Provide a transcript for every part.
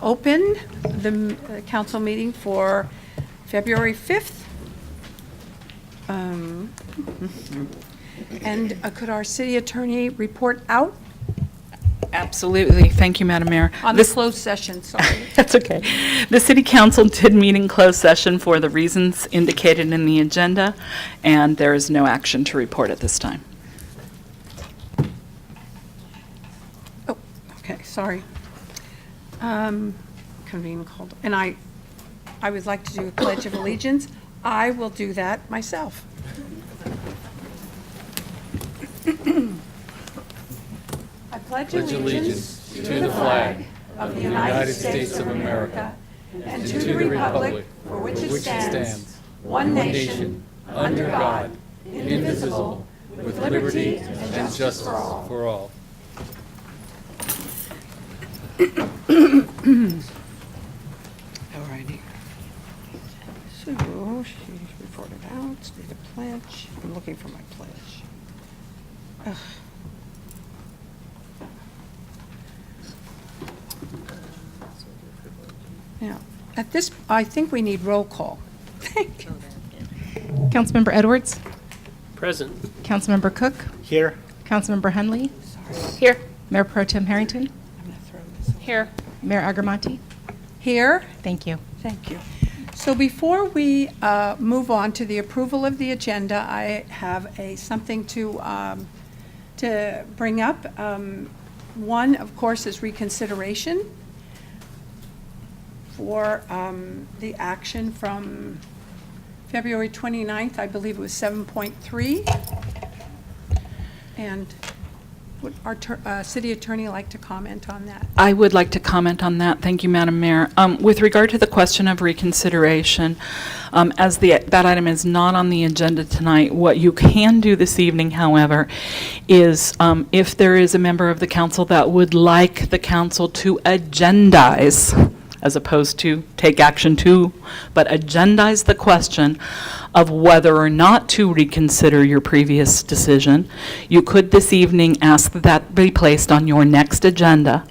Open the council meeting for February 5th. And could our city attorney report out Absolutely. Thank you, Madam Mayor. on the closed session? Sorry. That's okay. The City Council did meet in closed session for the reasons indicated in the agenda, and there is no action to report at this time. Oh, okay, sorry. Convene called, and I would like to do a Pledge of Allegiance. I will do that myself. I pledge allegiance to the flag of the United States of America and to the republic for which it stands, one nation, under God, indivisible, with liberty and justice for all. Alrighty. So, she reported out, need a pledge. I'm looking for my pledge. Ugh. Now, at this, I think we need roll call. Thank you. Councilmember Edwards. Present. Councilmember Cook. Here. Councilmember Henley. Sorry. Here. Mayor Pro Tem Harrington. I'm going to throw this away. Here. Mayor Agarmati. Here. Thank you. Thank you. So before we move on to the approval of the agenda, I have something to bring up. One, of course, is reconsideration for the action from February 29th. I believe it was 7.3. And would our city attorney like to comment on that? I would like to comment on that. Thank you, Madam Mayor. With regard to the question of reconsideration, as that item is not on the agenda tonight, what you can do this evening, however, is if there is a member of the council that would like the council to agendize, as opposed to take action to, but agendize the question of whether or not to reconsider your previous decision, you could this evening ask that that be placed on your next agenda.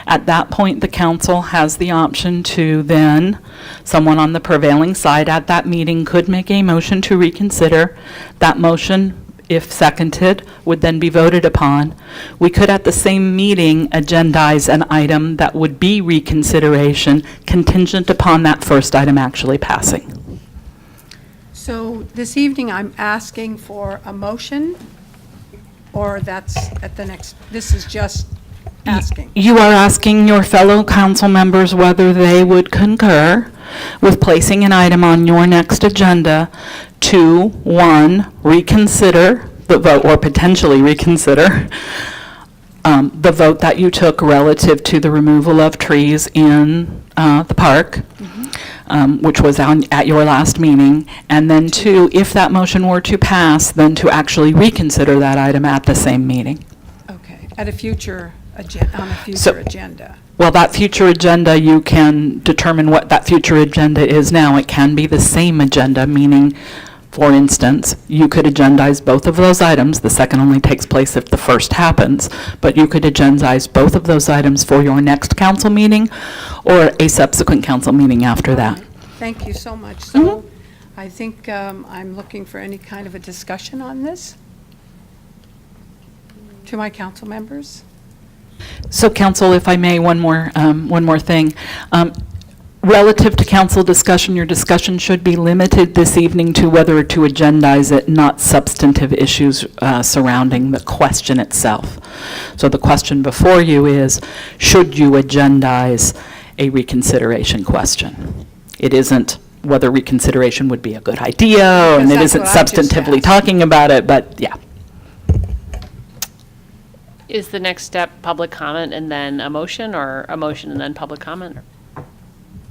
At that point, the council has the option to then, someone on the prevailing side at that meeting could make a motion to reconsider. That motion, if seconded, would then be voted upon. We could at the same meeting agendize an item that would be reconsideration contingent upon that first item actually passing. So this evening, I'm asking for a motion, or that's at the next, this is just asking. You are asking your fellow council members whether they would concur with placing an item on your next agenda to, one, reconsider the vote, or potentially reconsider the vote that you took relative to the removal of trees in the park, which was at your last meeting, and then two, if that motion were to pass, then to actually reconsider that item at the same meeting. Okay, at a future agenda. Well, that future agenda, you can determine what that future agenda is now. It can be the same agenda, meaning, for instance, you could agendize both of those items. The second only takes place if the first happens, but you could agendize both of those items for your next council meeting or a subsequent council meeting after that. Thank you so much. So I think I'm looking for any kind of a discussion on this to my council members. So, council, if I may, one more thing. Relative to council discussion, your discussion should be limited this evening to whether to agendize it, not substantive issues surrounding the question itself. So the question before you is, should you agendize a reconsideration question? It isn't whether reconsideration would be a good idea, and it isn't substantively talking about it, but yeah. Is the next step public comment and then a motion, or a motion and then public comment?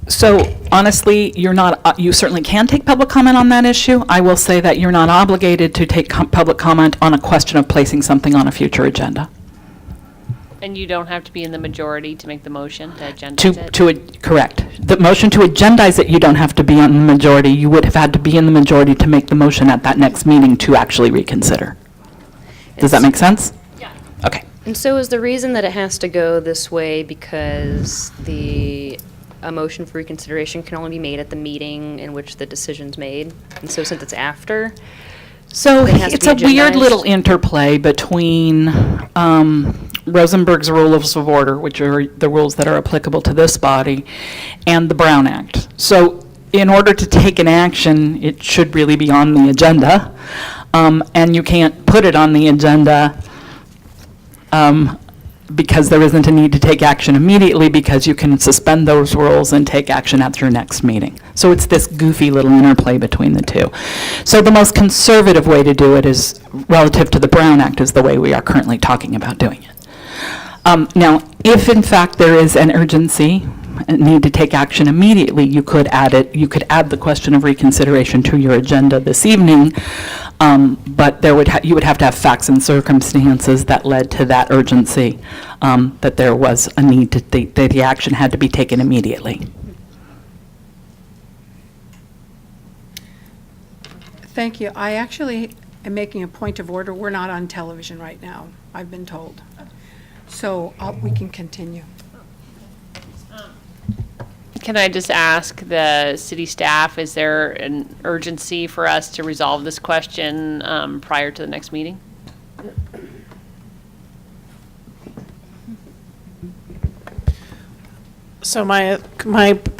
So honestly, you certainly can take public comment on that issue. I will say that you're not obligated to take public comment on a question of placing something on a future agenda. And you don't have to be in the majority to make the motion to agendize it? Correct. The motion to agendize it, you don't have to be on the majority. You would have had to be in the majority to make the motion at that next meeting to actually reconsider. Does that make sense? Yeah. Okay. And so is the reason that it has to go this way because a motion for reconsideration can only be made at the meeting in which the decision's made? And so since it's after, So It has to it's be a weird agendized? little interplay between Rosenberg's Rules of Order, which are the rules that are applicable to this body, and the Brown Act. So in order to take an action, it should really be on the agenda, and you can't put it on the agenda because there isn't a need to take action immediately, because you can suspend those rules and take action at your next meeting. So it's this goofy little interplay between the two. So the most conservative way to do it is relative to the Brown Act, is the way we are currently talking about doing it. Now, if in fact there is an urgency, a need to take action immediately, you could add the question of reconsideration to your agenda this evening, but you would have to have facts and circumstances that led to that urgency, that there was a need that the action had to be taken immediately. Thank you. I actually am making a point of order. We're not on television right now, I've been told. So we can continue. Can I just ask the city staff, is there an urgency for us to resolve this question prior to the next meeting? So my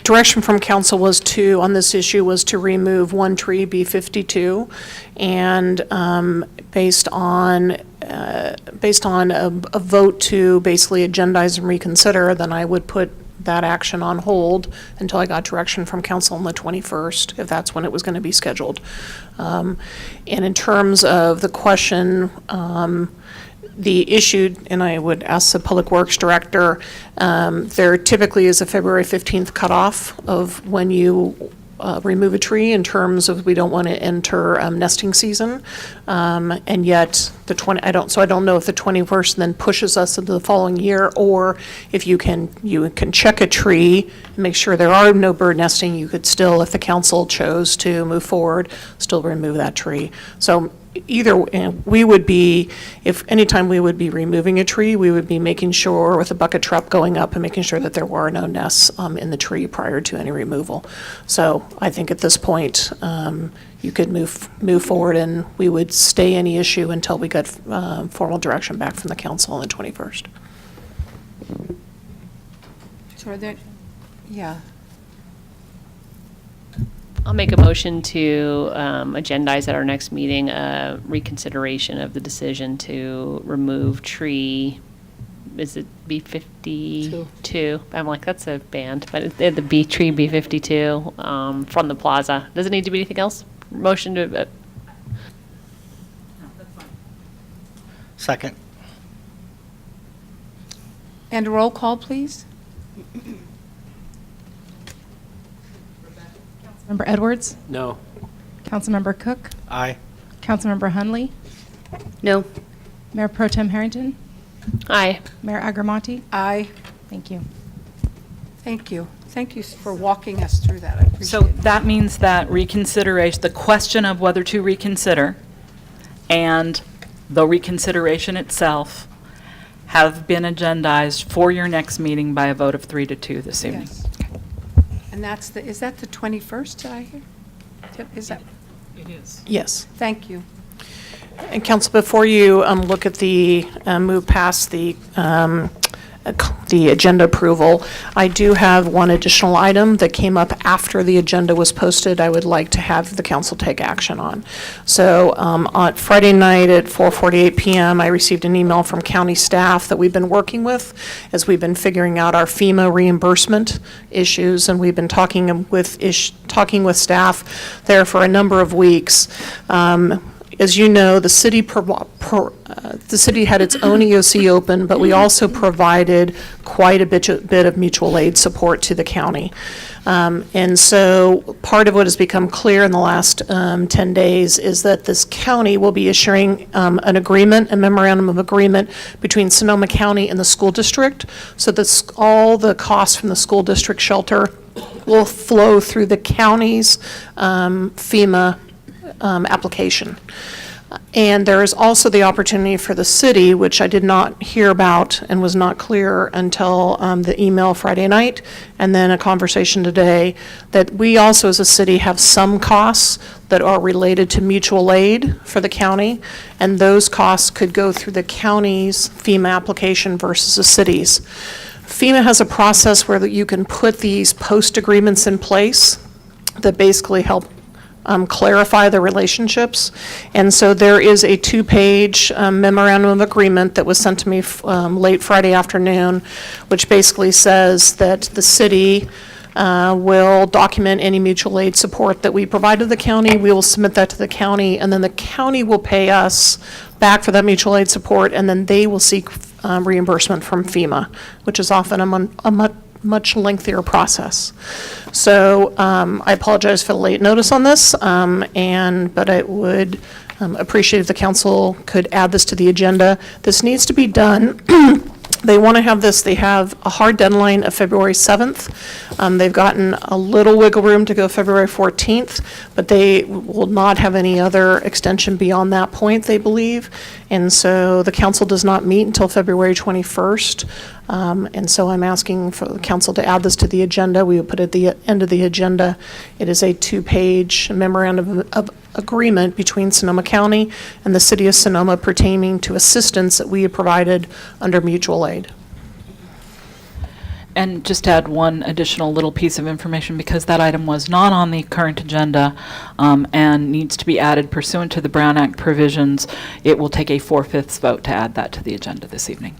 direction from council was on this issue, was to remove one tree, B52, and based on a vote to basically agendize and reconsider, then I would put that action on hold until I got direction from council on the 21st, if that's when it was going to be scheduled. And in terms of the question, the issue, and I would ask the Public Works Director, there typically is a February 15th cutoff of when you remove a tree, in terms of we don't want to enter nesting season. And yet I don't know if the 21st then pushes us into the following year, or if you can check a tree and make sure there are no bird nesting, you could still, if the council chose to move forward, still remove that tree. So either, we would be, if anytime we would be removing a tree, we would be making sure with a bucket truck going up and making sure that there were no nests in the tree prior to any removal. So I think at this point, you could move forward, and we would stay any issue until we got formal direction back from the council on the 21st. So are there, yeah. I'll make a motion to agendize at our next meeting a reconsideration of the decision to remove tree, is it B52? I'm like, that's a band, but it's the tree B52 from the plaza. Does it need to be anything else? Motion to, Second. And a roll call, please? Councilmember Edwards? No. Councilmember Cook? Aye. Councilmember Hunley? no. Mayor Pro Tem Harrington? aye. Mayor Agarmati? Aye. Thank you. Thank you. Thank you for walking us through that. I appreciate So it. that means that reconsideration, the question of whether to reconsider and the reconsideration itself have been agendized for your next meeting by a vote of 3-2 this evening. Yes. And is that the 21st, did I hear? Is that? It is. Yes. Thank you. And council, before you look at move past the agenda approval, I do have one additional item that came up after the agenda was posted I would like to have the council take action on. So on Friday night at 4:48 p.m., I received an email from county staff that we've been working with as we've been figuring out our FEMA reimbursement issues, and we've been talking with staff there for a number of weeks. As you know, the city had its own EOC open, but we also provided quite a bit of mutual aid support to the county. And so part of what has become clear in the last 10 days is that this county will be issuing a memorandum of agreement between Sonoma County and the school district, so that all the costs from the school district shelter will flow through the county's FEMA application. And there is also the opportunity for the city, which I did not hear about and was not clear until the email Friday night, and then a conversation today, that we also as a city have some costs that are related to mutual aid for the county, and those costs could go through the county's FEMA application versus the city's. FEMA has a process where that you can put these post agreements in place that basically help clarify the relationships. And so there is a 2-page memorandum of agreement that was sent to me late Friday afternoon, which basically says that the city will document any mutual aid support that we provide to the county. We will submit that to the county, and then the county will pay us back for that mutual aid support, and then they will seek reimbursement from FEMA, which is often a much lengthier process. So I apologize for the late notice on this, but I would appreciate if the council could add this to the agenda. This needs to be done. They want to have this, they have a hard deadline of February 7th. They've gotten a little wiggle room to go February 14th, but they will not have any other extension beyond that point, they believe. And so the council does not meet until February 21st. And so I'm asking for the council to add this to the agenda. We will put it at the end of the agenda. It is a 2-page memorandum of agreement between Sonoma County and the City of Sonoma pertaining to assistance that we have provided under mutual aid. And just to add one additional little piece of information, because that item was not on the current agenda and needs to be added pursuant to the Brown Act provisions, it will take a 4/5 vote to add that to the agenda this evening.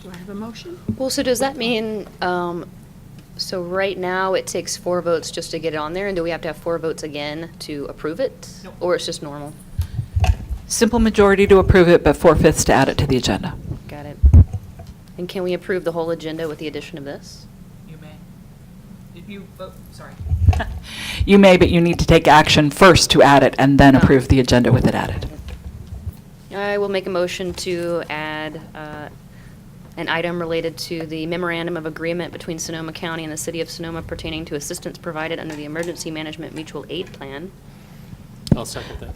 Do I have a motion? Well, so does that mean, so right now it takes 4 votes just to get it on there, and do we have to have 4 votes again to approve it? Or it's just normal? Simple majority to approve it, but 4/5 to add it to the agenda. Got it. And can we approve the whole agenda with the addition of this? You may. If you vote, sorry. You may, but you need to take action first to add it and then Oh. approve the agenda with it added. I will make a motion to add an item related to the memorandum of agreement between Sonoma County and the City of Sonoma pertaining to assistance provided under the Emergency Management Mutual Aid Plan. I'll second that.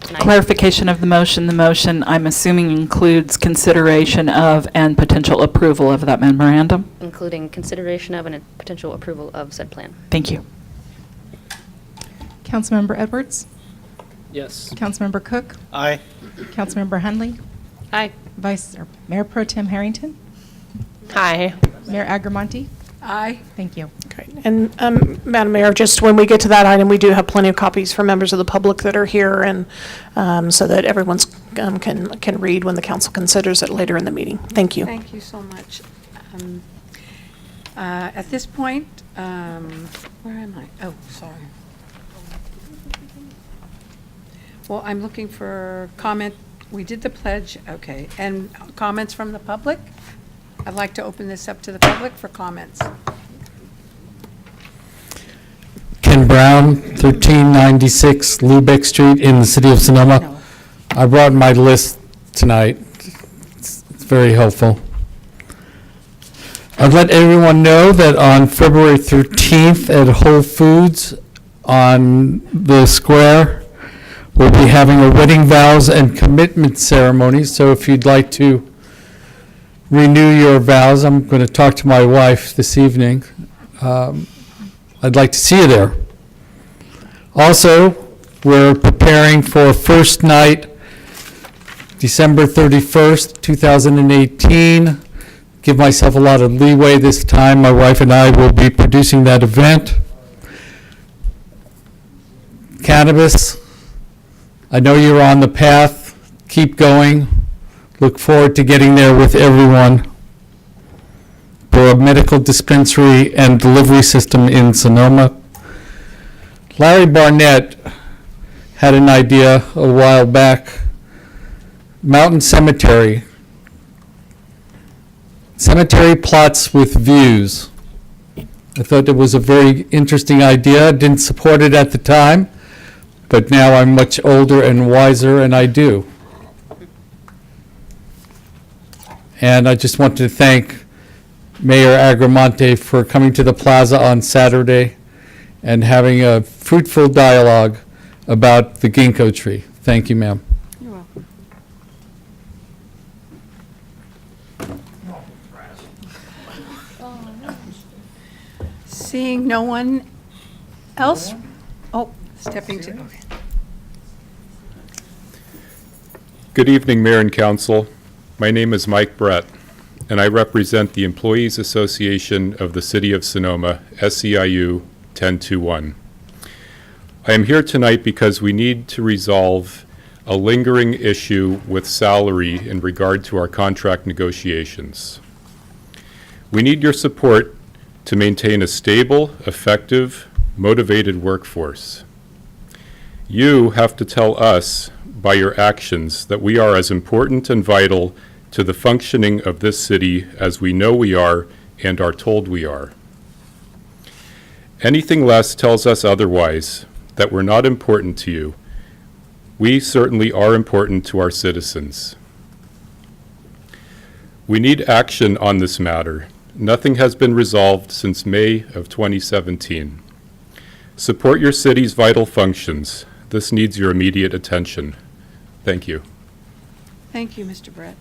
Tonight. Clarification of the motion, I'm assuming includes consideration of and potential approval of that memorandum? Including consideration of and a potential approval of said plan. Thank you. Councilmember Edwards? Yes. Councilmember Cook? Aye. Councilmember Hunley? Aye. Mayor Pro Tem Harrington? Hi. Mayor Agramonte? Aye. Thank you. Okay. And Madam Mayor, just when we get to that item, we do have plenty of copies for members of the public that are here, and so that everyone's can read when the council considers it later in the meeting. Thank you. Thank you so much. At this point, where am I? Oh, sorry. Well, I'm looking for comment. We did the pledge, okay. And comments from the public? I'd like to open this up to the public for comments. Ken Brown, 1396 Lubeck Street in the city of Sonoma. No. I brought my list tonight. It's very helpful. I'd let everyone know that on February 13th at Whole Foods on the square, we'll be having a wedding vows and commitment ceremony. So if you'd like to renew your vows, I'm going to talk to my wife this evening. I'd like to see you there. Also, we're preparing for first night, December 31st, 2018. Give myself a lot of leeway this time. My wife and I will be producing that event. Cannabis, I know you're on the path. Keep going. Look forward to getting there with everyone for a medical dispensary and delivery system in Sonoma. Larry Barnett had an idea a while back. Mountain Cemetery. Cemetery plots with views. I thought it was a very interesting idea. Didn't support it at the time, but now I'm much older and wiser, and I do. And I just want to thank Mayor Agramonte for coming to the plaza on Saturday and having a fruitful dialogue about the ginkgo tree. Thank you, ma'am. You're welcome. Seeing no one else? Oh, stepping to, okay. Good evening, Mayor and Council. My name is Mike Brett, and I represent the Employees Association of the City of Sonoma, SEIU 1021. I am here tonight because we need to resolve a lingering issue with salary in regard to our contract negotiations. We need your support to maintain a stable, effective, motivated workforce. You have to tell us by your actions that we are as important and vital to the functioning of this city as we know we are and are told we are. Anything less tells us otherwise, that we're not important to you. We certainly are important to our citizens. We need action on this matter. Nothing has been resolved since May of 2017. Support your city's vital functions. This needs your immediate attention. Thank you. Thank you, Mr. Brett.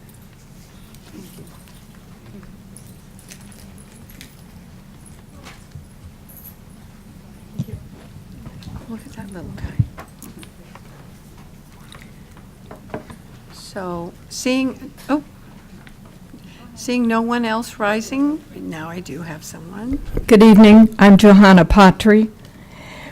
Look at that little guy. So, seeing no one else rising, now I do have someone. Good evening. I'm Johanna Patry.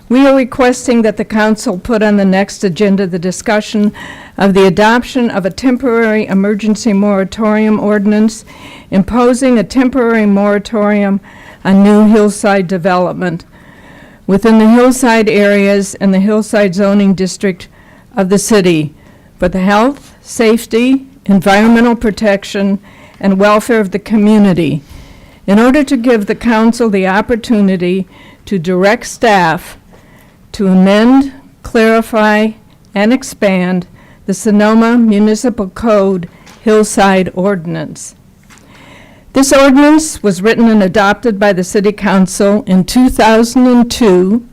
We are requesting that the council put on the next agenda the discussion of the adoption of a temporary emergency moratorium ordinance imposing a temporary moratorium on new hillside development within the hillside areas and the hillside zoning district of the city for the health, safety, environmental protection, and welfare of the community, in order to give the council the opportunity to direct staff to amend, clarify, and expand the Sonoma Municipal Code Hillside Ordinance. This ordinance was written and adopted by the City Council in 2002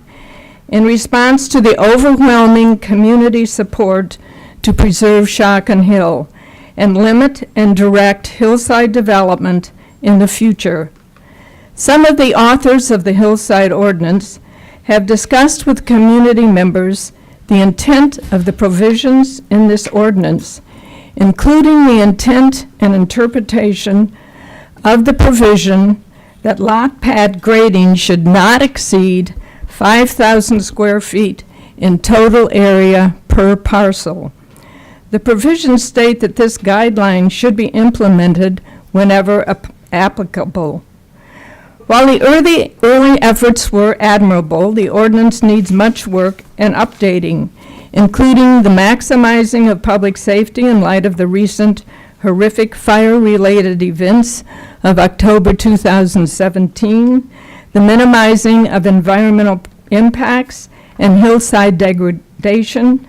in response to the overwhelming community support to preserve Shotgun Hill and limit and direct hillside development in the future. Some of the authors of the Hillside Ordinance have discussed with community members the intent of the provisions in this ordinance, including the intent and interpretation of the provision that lot pad grading should not exceed 5,000 square feet in total area per parcel. The provisions state that this guideline should be implemented whenever applicable. While the early efforts were admirable, the ordinance needs much work and updating, including the maximizing of public safety in light of the recent horrific fire-related events of October 2017, the minimizing of environmental impacts and hillside degradation,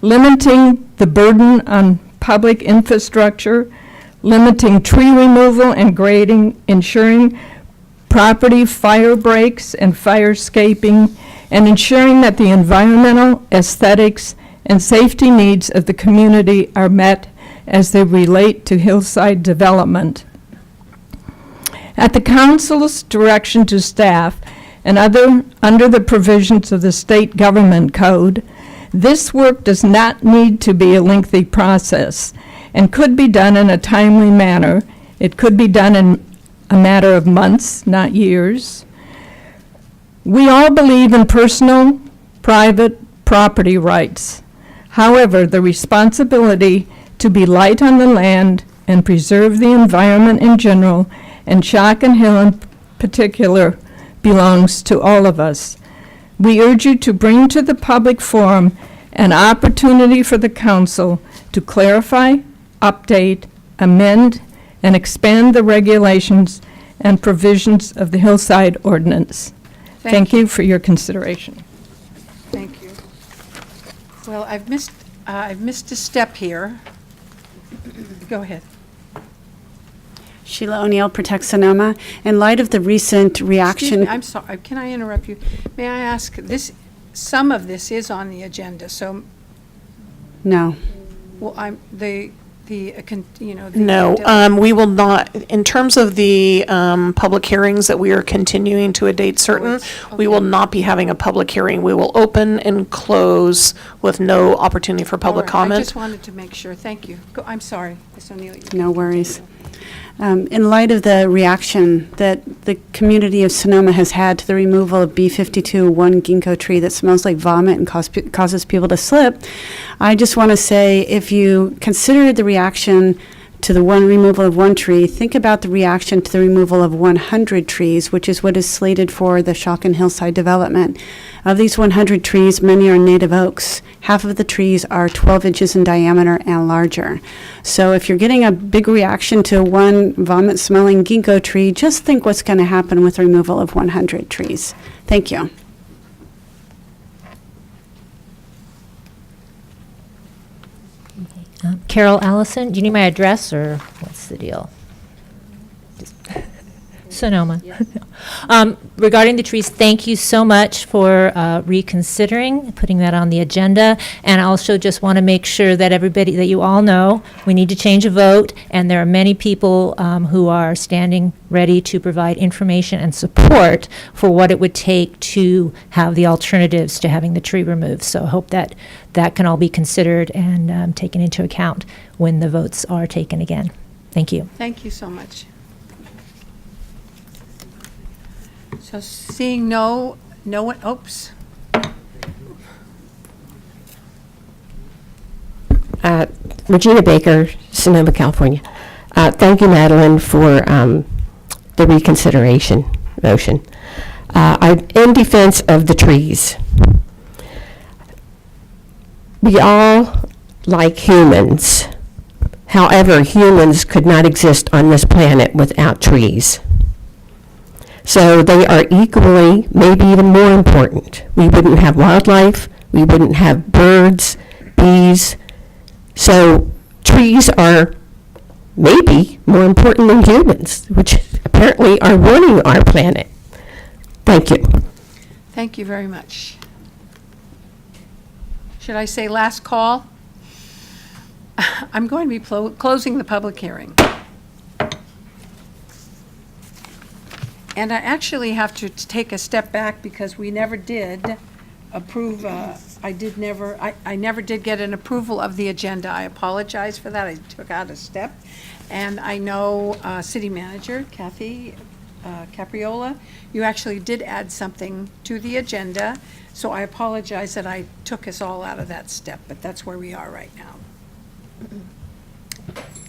limiting the burden on public infrastructure, limiting tree removal and grading, ensuring property fire breaks and firescaping, and ensuring that the environmental, aesthetics, and safety needs of the community are met as they relate to hillside development. At the council's direction to staff and under the provisions of the state government code, this work does not need to be a lengthy process and could be done in a timely manner. It could be done in a matter of months, not years. We all believe in personal, private property rights. However, the responsibility to be light on the land and preserve the environment in general, and Shotgun Hill in particular, belongs to all of us. We urge you to bring to the public forum an opportunity for the council to clarify, update, amend, and expand the regulations and provisions of the Hillside Ordinance. Thank you for your consideration. Thank you. Well, I've missed a step here. Go ahead. Sheila O'Neill, Protect Sonoma. In light of the recent Excuse reaction, me, I'm sorry, can I interrupt you? May I ask, this some of this is on the agenda, so, No. well, No, we will not, in terms of the public hearings that we are continuing to a date certain, we will not be having a public hearing. We will open and close with no opportunity for public All right, I comment. just wanted to make sure. Thank you. I'm sorry, Ms. O'Neill. you No can worries. continue. In light of the reaction that the community of Sonoma has had to the removal of B52, one ginkgo tree that smells like vomit and causes people to slip, I just want to say, if you consider the reaction to the removal of one tree, think about the reaction to the removal of 100 trees, which is what is slated for the Shawkin Hillside development. Of these 100 trees, many are native oaks. Half of the trees are 12 inches in diameter and larger. So if you're getting a big reaction to one vomit-smelling ginkgo tree, just think what's going to happen with the removal of 100 trees. Thank you. Carol Allison, do you need my address or what's the deal? Sonoma. Regarding the trees, thank you so much for reconsidering, putting that on the agenda. And I also just want to make sure that everybody, that you all know, we need to change a vote. And there are many people who are standing ready to provide information and support for what it would take to have the alternatives to having the tree removed. So I hope that that can all be considered and taken into account when the votes are taken again. Thank you. Thank you so much. So seeing no one, oops. Regina Baker, Sonoma, California. Thank you, Madeline, for the reconsideration motion. I'm in defense of the trees. We all like humans. However, humans could not exist on this planet without trees. So they are equally, maybe even more important. We wouldn't have wildlife, we wouldn't have birds, bees. So trees are maybe more important than humans, which apparently are ruining our planet. Thank you. Thank you very much. Should I say last call? I'm going to be closing the public hearing. And I actually have to take a step back because we never did approve, I never did get an approval of the agenda. I apologize for that. I took out a step. And I know City Manager Kathy Capriola, you actually did add something to the agenda. So I apologize that I took us all out of that step, but that's where we are right now.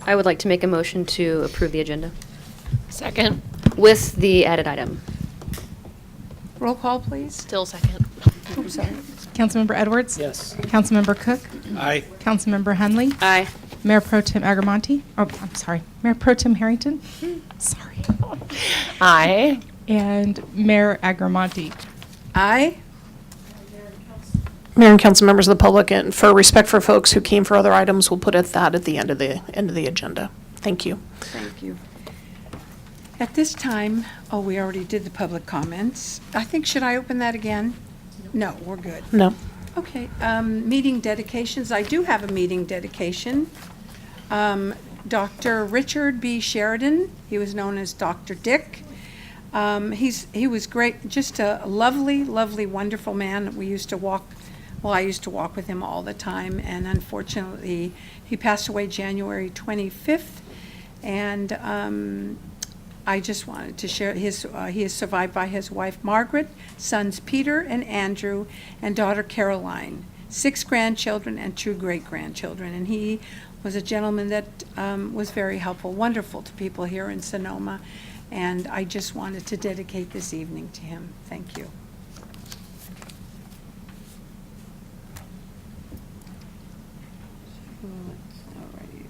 I would like to make a motion to approve the agenda Second. with the added item. Roll call, please. Still second. Oops, sorry. Councilmember Edwards? Yes. Councilmember Cook? Aye. Councilmember Hunley? Aye. Mayor Pro Tem Agramonte? Oh, I'm sorry. Mayor Pro Tem Harrington? Sorry. Aye. And Mayor Agramonte. Aye. Mayor and council members of the public, and for respect for folks who came for other items, we'll put that at the end of the agenda. Thank you. Thank you. At this time, oh, we already did the public comments. I think, should I open that again? No, we're good. No. Okay, meeting dedications. I do have a meeting dedication. Dr. Richard B. Sheridan, he was known as Dr. Dick. He was great, just a lovely, lovely, wonderful man. We used to walk, well, I used to walk with him all the time, and unfortunately, he passed away January 25th, and I just wanted to share he is survived by his wife Margaret, sons Peter and Andrew, and daughter Caroline, 6 grandchildren and 2 great-grandchildren, and he was a gentleman that was very helpful, wonderful to people here in Sonoma, and I just wanted to dedicate this evening to him. Thank you. Alrighty.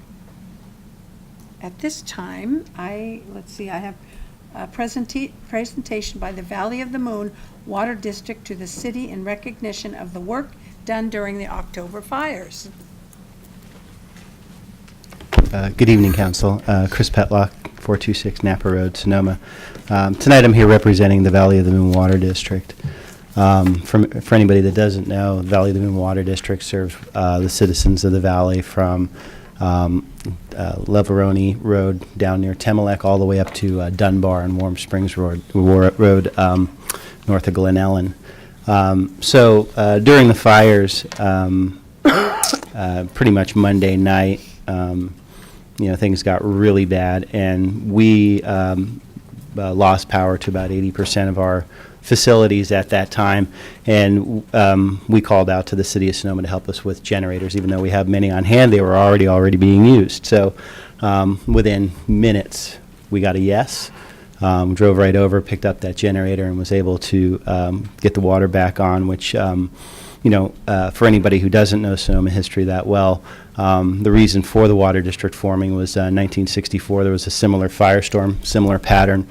At this time, I have a presentation by the Valley of the Moon Water District to the city in recognition of the work done during the October fires. Good evening, Council. Chris Petlock, 426 Napa Road, Sonoma. Tonight I'm here representing the Valley of the Moon Water District. For anybody that doesn't know, Valley of the Moon Water District serves the citizens of the valley from Leveroni Road down near Temelec all the way up to Dunbar and Warm Springs Road north of Glen Ellen. So during the fires, pretty much Monday night, things got really bad, and we lost power to about 80% of our facilities at that time, and we called out to the city of Sonoma to help us with generators. Even though we have many on hand, they were already being used. So within minutes, we got a yes. Drove right over, picked up that generator, and was able to get the water back on, which, for anybody who doesn't know Sonoma history that well, the reason for the water district forming was 1964. There was a similar firestorm, similar pattern.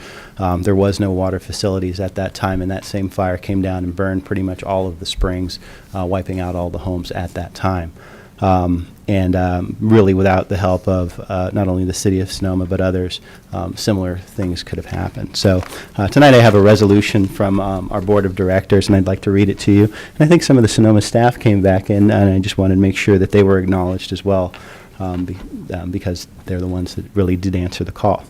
There was no water facilities at that time, and that same fire came down and burned pretty much all of the springs, wiping out all the homes at that time. Really, without the help of not only the city of Sonoma but others, similar things could have happened. So tonight I have a resolution from our board of directors, and I'd like to read it to you. And I think some of the Sonoma staff came back in, and I just wanted to make sure that they were acknowledged as well, because they're the ones that really did answer the call.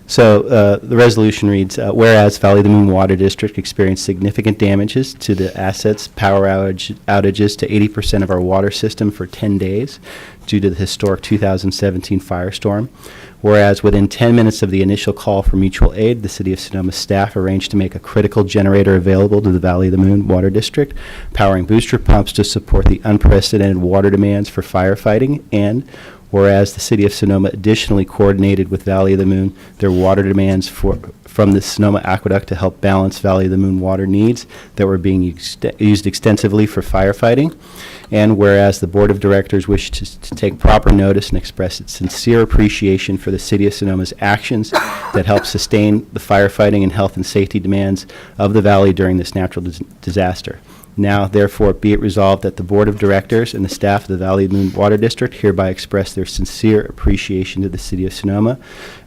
So the resolution reads, whereas Valley of the Moon Water District experienced significant damages to the assets, power outages to 80% of our water system for 10 days due to the historic 2017 firestorm. Whereas within 10 minutes of the initial call for mutual aid, the City of Sonoma staff arranged to make a critical generator available to the Valley of the Moon Water District, powering booster pumps to support the unprecedented water demands for firefighting. And whereas the City of Sonoma additionally coordinated with Valley of the Moon their water demands from the Sonoma Aqueduct to help balance Valley of the Moon water needs that were being used extensively for firefighting. And whereas the Board of Directors wished to take proper notice and express its sincere appreciation for the City of Sonoma's actions that helped sustain the firefighting and health and safety demands of the Valley during this natural disaster. Now, therefore, be it resolved that the Board of Directors and the staff of the Valley of the Moon Water District hereby express their sincere appreciation to the City of Sonoma,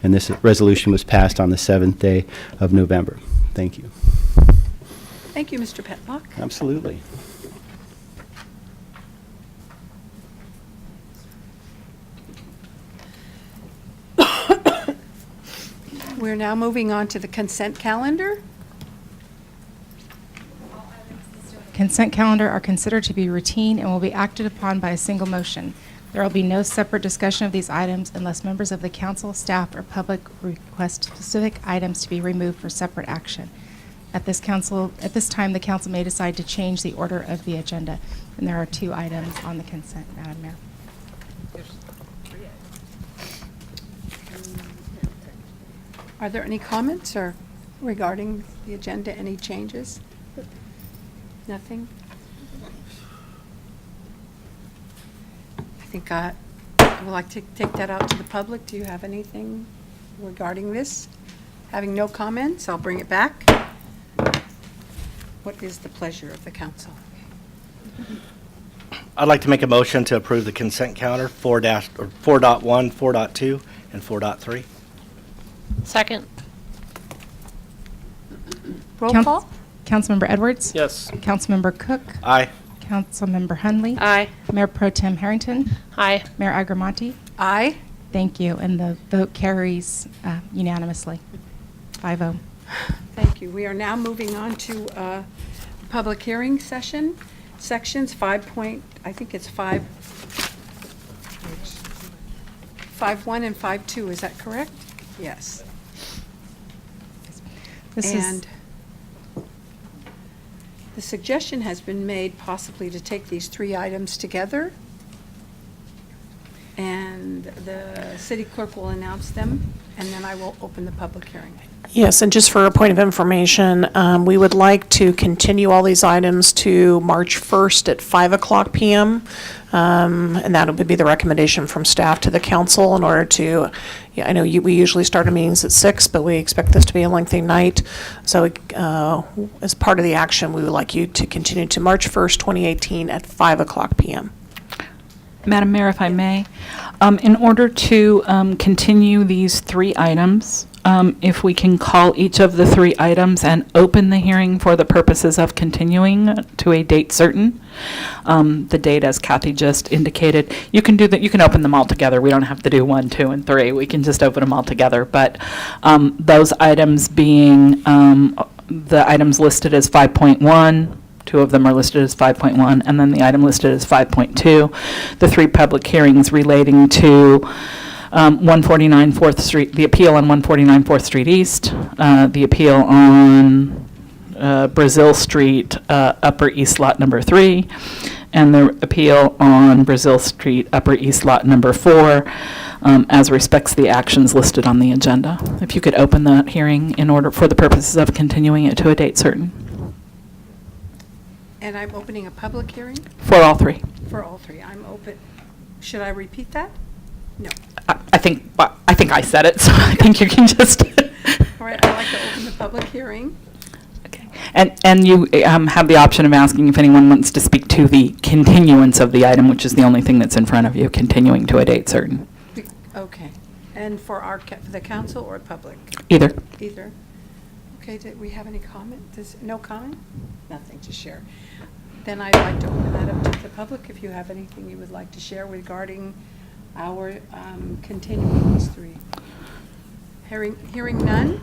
and this resolution was passed on the 7th day of November. Thank you. Thank you, Mr. Petlock. Absolutely. We're now moving on to the consent calendar. Consent calendar are considered to be routine and will be acted upon by a single motion. There will be no separate discussion of these items unless members of the council, staff, or public request specific items to be removed for separate action. At this time, the council may decide to change the order of the agenda, and there are 2 items on the consent, Madam Mayor. Are there any comments or regarding the agenda, any changes? Nothing? I think I would like to take that out to the public. Do you have anything regarding this? Having no comments, I'll bring it back. What is the pleasure of the council? I'd like to make a motion to approve the consent calendar 4.1, 4.2, and 4.3. Second. Roll Coun- call? Councilmember Edwards? Yes. Councilmember Cook? Aye. Councilmember Hunley? Aye. Mayor Pro Tem Harrington? Aye. Mayor Agramonte? Aye. Thank you, and the vote carries unanimously, 5-0. Thank you. We are now moving on to public hearing session, sections 5.1 and 5.2, is that correct? Yes. And the suggestion has been made possibly to take these 3 items together, and the city clerk will announce them, and then I will open the public hearing. Yes, and just for a point of information, we would like to continue all these items to March 1st at 5 p.m. And that would be the recommendation from staff to the council in order to, I know we usually start our meetings at 6, but we expect this to be a lengthy night. So as part of the action, we would like you to continue to March 1st, 2018 at 5 p.m. Madam Mayor, if I may, in order to continue these 3 items, if we can call each of the 3 items and open the hearing for the purposes of continuing to a date certain. The date, as Kathy just indicated, you can do that. You can open them all together. We don't have to do 1, 2, and 3. We can just open them all together. But those items being the items listed as 5.1. 2 of them are listed as 5.1, and then the item listed as 5.2. The 3 public hearings relating to 149 4th Street, the appeal on 149 4th Street East, the appeal on Brazil Street, Upper East Lot Number 3, and the appeal on Brazil Street, Upper East Lot Number 4, as respects the actions listed on the agenda. If you could open that hearing in order for the purposes of continuing it to a date certain. And I'm opening a public hearing For all 3. for all 3. I'm open. Should I repeat that? No. I think I said it, so I think you can just. All right, I'd like to open the public hearing. Okay. And you have the option of asking if anyone wants to speak to the continuance of the item, which is the only thing that's in front of you, continuing to a date certain. Okay. And for for the council or public? Either. Either. Okay, did we have any comment? No comment? Nothing to share. Then I'd like to open that up to the public if you have anything you would like to share regarding our continuing these 3. Hearing none,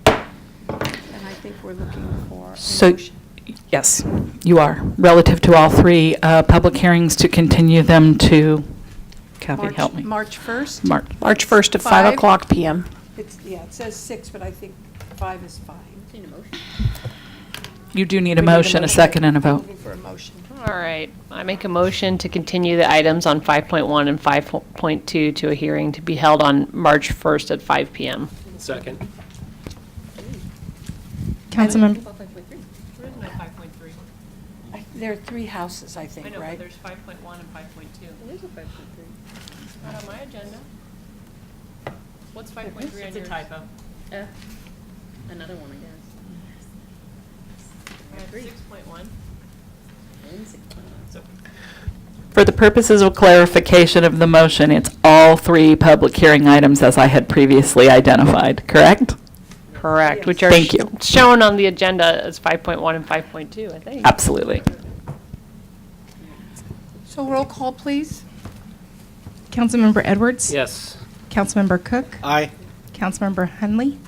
and I think we're looking for a So, motion. yes, you are. Relative to all 3 public hearings, to continue them to, Kathy, help me. March 1st? March 1st at 5 5 o'clock PM. Yeah, it says 6, but I think 5 is fine. You do need a We need a motion, a motion. second, and a vote. Looking for a motion. All right, I make a motion to continue the items on 5.1 and 5.2 to a hearing to be held on March 1st at 5 PM. Second. Councilmember, There are 3 houses, I think, right? 5.1 and 5.2. There is a 5.3. It's not on my agenda. What's 5.3 on yours? It's a typo. Another one, I guess. I have 6.1. For the purposes of clarification of the motion, it's all 3 public hearing items as I had previously identified, correct? Correct, which are Thank you. shown on the agenda as 5.1 and 5.2, I think. Absolutely. So roll call, please. Councilmember Edwards? Yes. Councilmember Cook? Aye. Councilmember Hunley?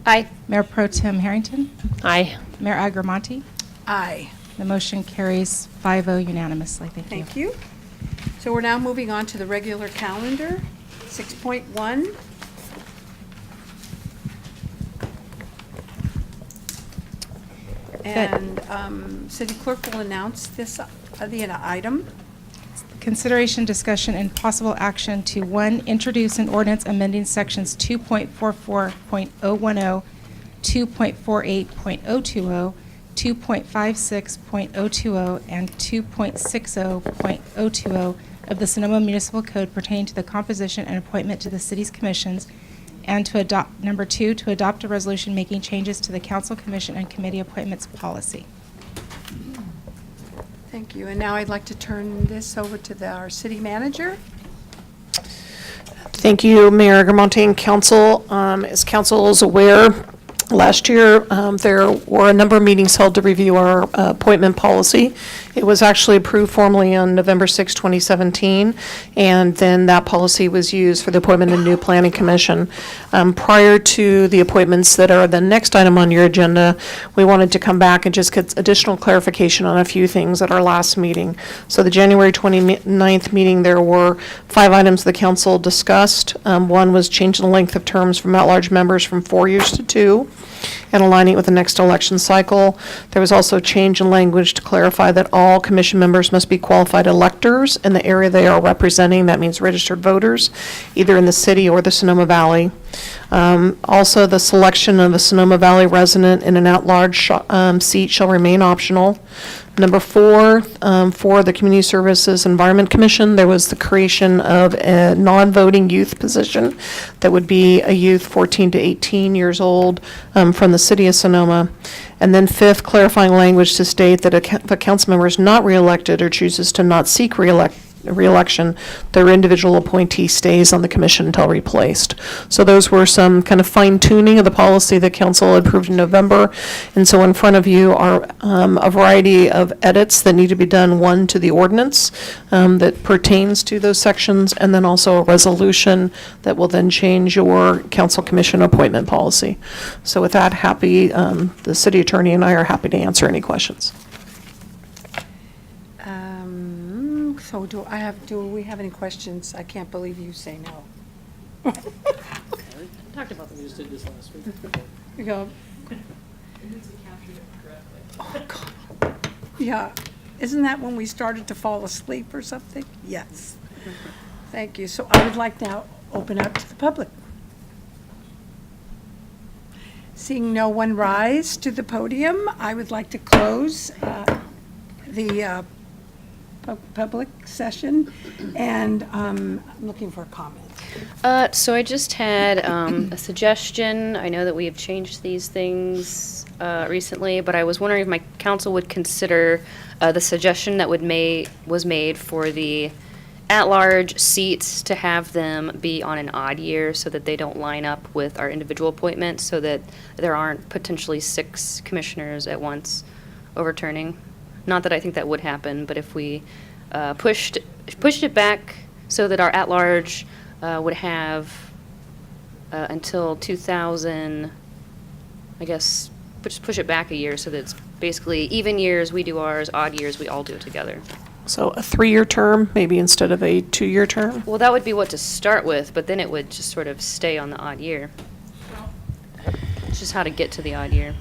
Aye. Mayor Pro Tem Harrington? Aye. Mayor Agramonte? Aye. The motion carries 5-0 unanimously. Thank you. Thank you. So we're now moving on to the regular calendar, 6.1. And City Clerk will announce this, the item. Consideration, discussion, and possible action to, 1, introduce an ordinance amending sections 2.44.010, 2.48.020, 2.56.020, and 2.60.020 of the Sonoma Municipal Code pertaining to the composition and appointment to the city's commissions, and to adopt, number 2, to adopt a resolution making changes to the council, commission, and committee appointments policy. Thank you. And now I'd like to turn this over to our city manager. Thank you, Mayor Agramonte and council. As council is aware, last year there were a number of meetings held to review our appointment policy. It was actually approved formally on November 6, 2017, and then that policy was used for the appointment of new planning commission. Prior to the appointments that are the next item on your agenda, we wanted to come back and just get additional clarification on a few things at our last meeting. So the January 29th meeting, there were 5 items the council discussed. One was change the length of terms from at-large members from 4 years to 2, and aligning it with the next election cycle. There was also a change in language to clarify that all commission members must be qualified electors in the area they are representing. That means registered voters, either in the city or the Sonoma Valley. Also, the selection of a Sonoma Valley resident in an at-large seat shall remain optional. Number 4, for the Community Services Environment Commission, there was the creation of a non-voting youth position that would be a youth 14 to 18 years old from the city of Sonoma. And then 5th, clarifying language to state that if a council member is not reelected or chooses to not seek reelection, their individual appointee stays on the commission until replaced. So those were some kind of fine tuning of the policy that council approved in November. And so in front of you are a variety of edits that need to be done, one to the ordinance that pertains to those sections, and then also a resolution that will then change your council commission appointment policy. So with that, the city attorney and I are happy to answer any questions. So do we have any questions? I can't believe you say no. Talked about them. We just did this last week. You go. Oh, God. Yeah. Isn't that when we started to fall asleep or something? Yes. Thank you. So I would like now open up to the public. Seeing no one rise to the podium, I would like to close the public session, and I'm looking for a comment. So I just had a suggestion. I know that we have changed these things recently, but I was wondering if my council would consider the suggestion that was made for the at-large seats to have them be on an odd year so that they don't line up with our individual appointments, so that there aren't potentially 6 commissioners at once overturning. Not that I think that would happen, but if we pushed it back so that our at-large would have until 2000, I guess, just push it back a year so that it's basically even years we do ours, odd years we all do it together. So a 3-year term, maybe instead of a 2-year term? Well, that would be what to start with, but then it would just sort of stay on the odd year. It's just how to get to the odd year.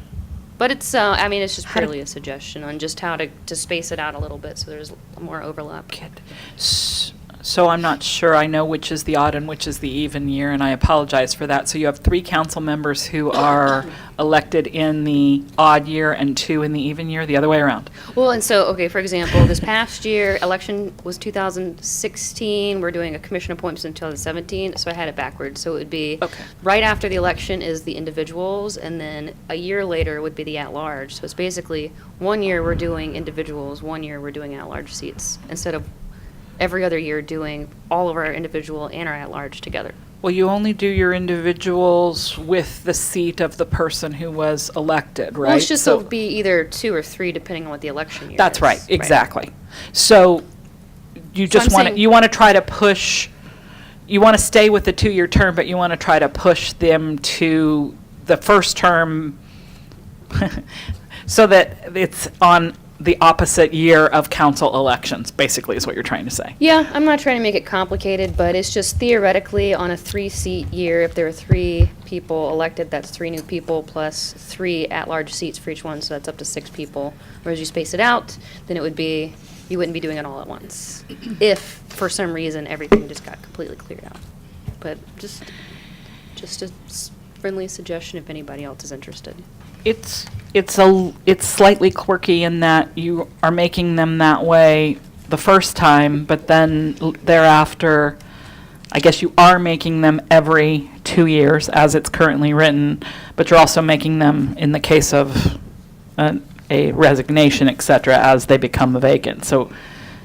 But it's, I mean, it's just purely a suggestion on just how to space it out a little bit so there's more overlap. So I'm not sure I know which is the odd and which is the even year, and I apologize for that. So you have 3 council members who are elected in the odd year and 2 in the even year, the other way around. Well, and so, okay, for example, this past year, election was 2016. We're doing a commission appointments in 2017, so I had it backwards. So it would be right after the election is the individuals, and then a year later would be the at-large. So it's basically 1 year we're doing individuals, 1 year we're doing at-large seats, instead of every other year doing all of our individual and our at-large together. Well, you only do your individuals with the seat of the person who was elected, right? Well, it's just it'll be either 2 or 3 depending on what the election year That's is. right, exactly. So you just want to, you want to try to push, you want to stay with the 2-year term, but you want to try to push them to the first term so that it's on the opposite year of council elections, basically, is what you're trying to say. Yeah, I'm not trying to make it complicated, but it's just theoretically on a 3-seat year, if there are 3 people elected, that's 3 new people plus 3 at-large seats for each one, so that's up to 6 people. Whereas you space it out, then it would be, you wouldn't be doing it all at once. If, for some reason, everything just got completely cleared out. But just a friendly suggestion if anybody else is interested. It's slightly quirky in that you are making them that way the first time, but then thereafter, I guess you are making them every 2 years as it's currently written, but you're also making them in the case of a resignation, et cetera, as they become vacant. So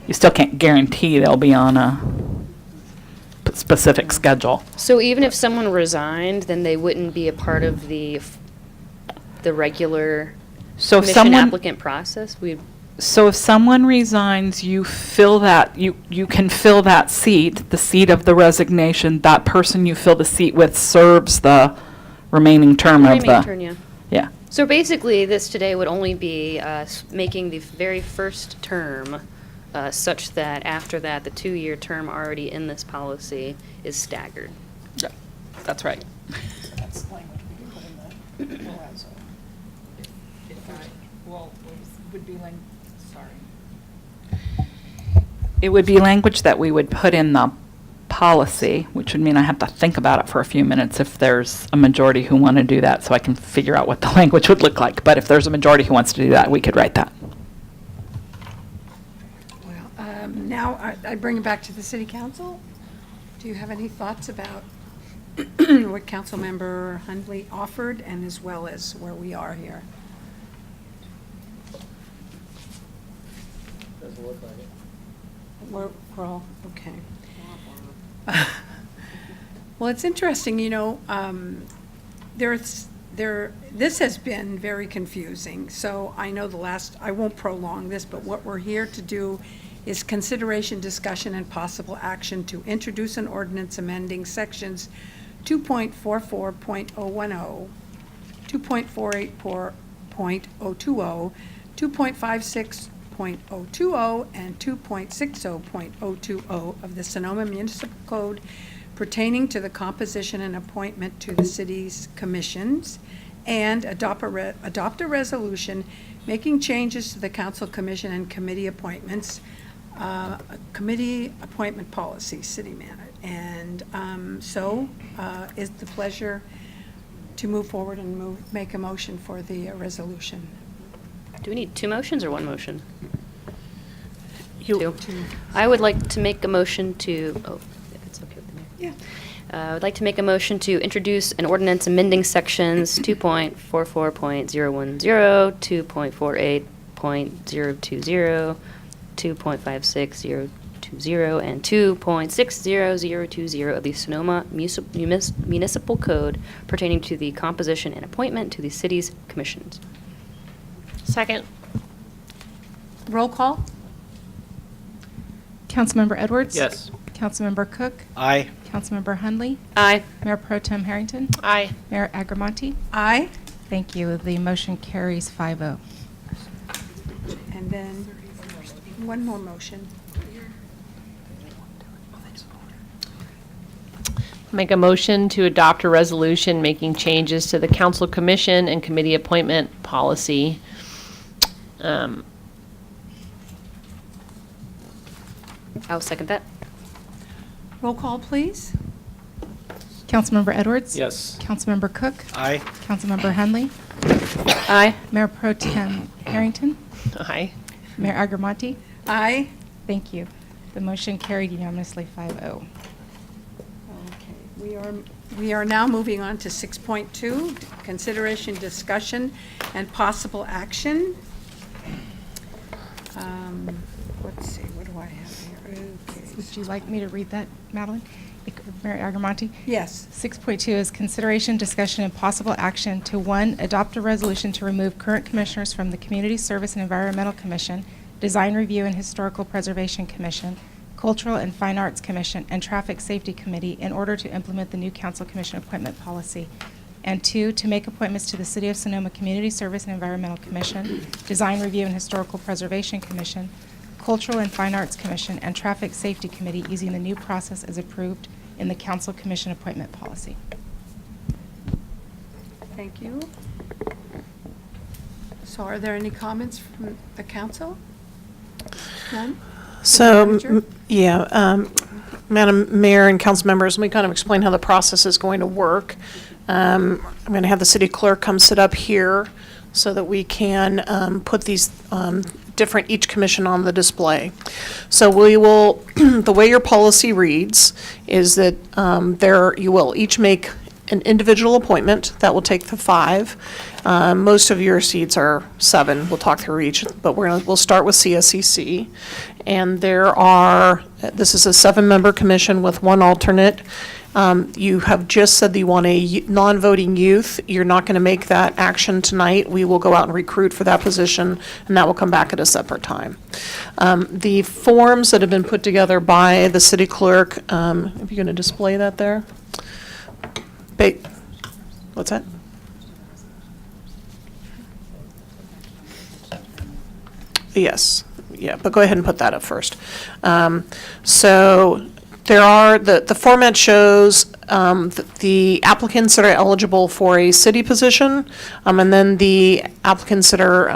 you still can't guarantee they'll be on a specific schedule. So even if someone resigned, then they wouldn't be a part of the regular commission applicant process? So if someone resigns, you fill that, you can fill that seat, the seat of the resignation. That person you fill the seat with serves the remaining term of the... Remaining term, yeah. Yeah. So basically, this today would only be making the very first term such that after that, the 2-year term already in this policy is staggered. Yeah, that's right. That's the language we can put in the proviso. It would be language that we would put in the policy, which would mean I have to think about it for a few minutes if there's a majority who want to do that, so I can figure out what the language would look like. But if there's a majority who wants to do that, we could write that. Well, now I bring it back to the city council. Do you have any thoughts about what Councilmember Hundley offered, and as well as where we are here? Doesn't look like it. Where Pearl, okay. Well, it's interesting, you know, this has been very confusing, so I know I won't prolong this, but what we're here to do is consideration, discussion, and possible action to introduce an ordinance amending sections 2.44.010, 2.48.020, 2.56.020, and 2.60.020 of the Sonoma Municipal Code pertaining to the composition and appointment to the city's commissions, and adopt a resolution making changes to the council, commission, and committee appointments, committee appointment policy, city manager. And is the pleasure to move forward and make a motion for the resolution. Do we need two motions or one motion? Two. I would like to make a motion to, if it's okay with the mayor. Yeah. I would like to make a motion to introduce an ordinance amending sections 2.44.010, 2.48.020, 2.56020, and 2.60020 of the Sonoma Municipal Code pertaining to the composition and appointment to the city's commissions. Second. Roll call? Councilmember Edwards? Yes. Councilmember Cook? Aye. Councilmember Hunley? Aye. Mayor Pro Tem Harrington? Aye. Mayor Agramonte? Aye. Thank you. The motion carries 5-0. And then one more motion. Make a motion to adopt a resolution making changes to the council, commission, and committee appointment policy. I'll second that. Roll call, please. Councilmember Edwards? Yes. Councilmember Cook? Aye. Councilmember Hunley? Aye. Mayor Pro Tem Harrington? Aye. Mayor Agramonte? Aye. Thank you. The motion carried unanimously 5-0. Okay, we are now moving on to 6.2, consideration, discussion, and possible action. Let's see, what do I have here? Okay. Would you like me to read that, Madeline? Mayor Agramonte? Yes. 6.2 is consideration, discussion, and possible action to, 1, adopt a resolution to remove current commissioners from the Community Service and Environmental Commission, Design Review and Historical Preservation Commission, Cultural and Fine Arts Commission, and Traffic Safety Committee in order to implement the new council commission appointment policy. And 2, to make appointments to the City of Sonoma Community Service and Environmental Commission, Design Review and Historical Preservation Commission, Cultural and Fine Arts Commission, and Traffic Safety Committee using the new process as approved in the council commission appointment policy. Thank you. So are there any comments from the council? None? So, Manager? Madam Mayor and council members, let me kind of explain how the process is going to work. I'm going to have the city clerk come sit up here so that we can put these each commission on the display. So we will, the way your policy reads is that you will each make an individual appointment. That will take the 5. Most of your seats are 7. We'll talk through each, but we'll start with CSCC. And this is a 7-member commission with 1 alternate. You have just said that you want a non-voting youth. You're not going to make that action tonight. We will go out and recruit for that position, and that will come back at a separate time. The forms that have been put together by the city clerk, are you going to display that there? What's that? Yes, yeah, but go ahead and put that up first. So there are, the format shows the applicants that are eligible for a city position, and then the applicants that are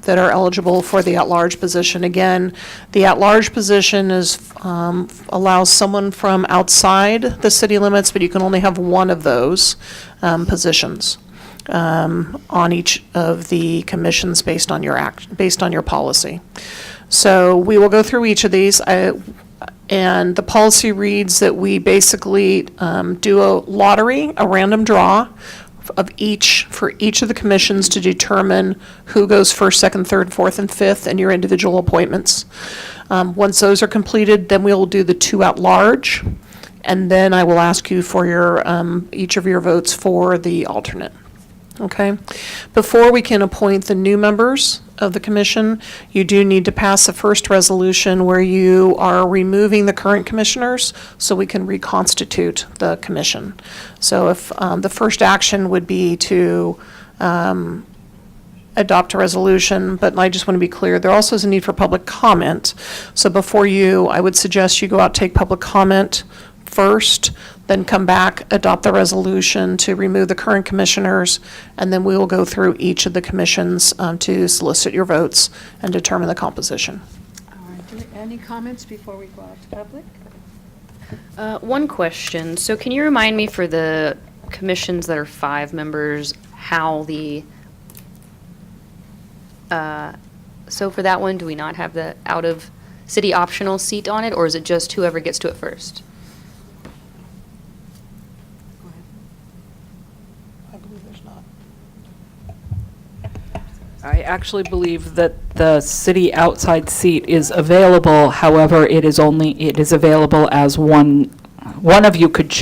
eligible for the at-large position. Again, the at-large position allows someone from outside the city limits, but you can only have one of those positions on each of the commissions based on your policy. So we will go through each of these. And the policy reads that we basically do a lottery, a random draw, of each, for each of the commissions to determine who goes first, second, third, fourth, and fifth, and your individual appointments. Once those are completed, then we will do the 2 at large, and then I will ask you for your, each of your votes for the alternate. Okay? Before we can appoint the new members of the commission, you do need to pass the first resolution where you are removing the current commissioners so we can reconstitute the commission. So if the first action would be to adopt a resolution, but I just want to be clear, there also is a need for public comment. So before you, I would suggest you go out, take public comment first, then come back, adopt the resolution to remove the current commissioners, and then we will go through each of the commissions to solicit your votes and determine the composition. All right, any comments before we go out to public? One question. So can you remind me for the commissions that are 5 members, how the, so for that one, do we not have the out-of-city optional seat on it, or is it just whoever gets to it first? I believe there's not. I actually believe that the city outside seat is available. However, it is available as one of you could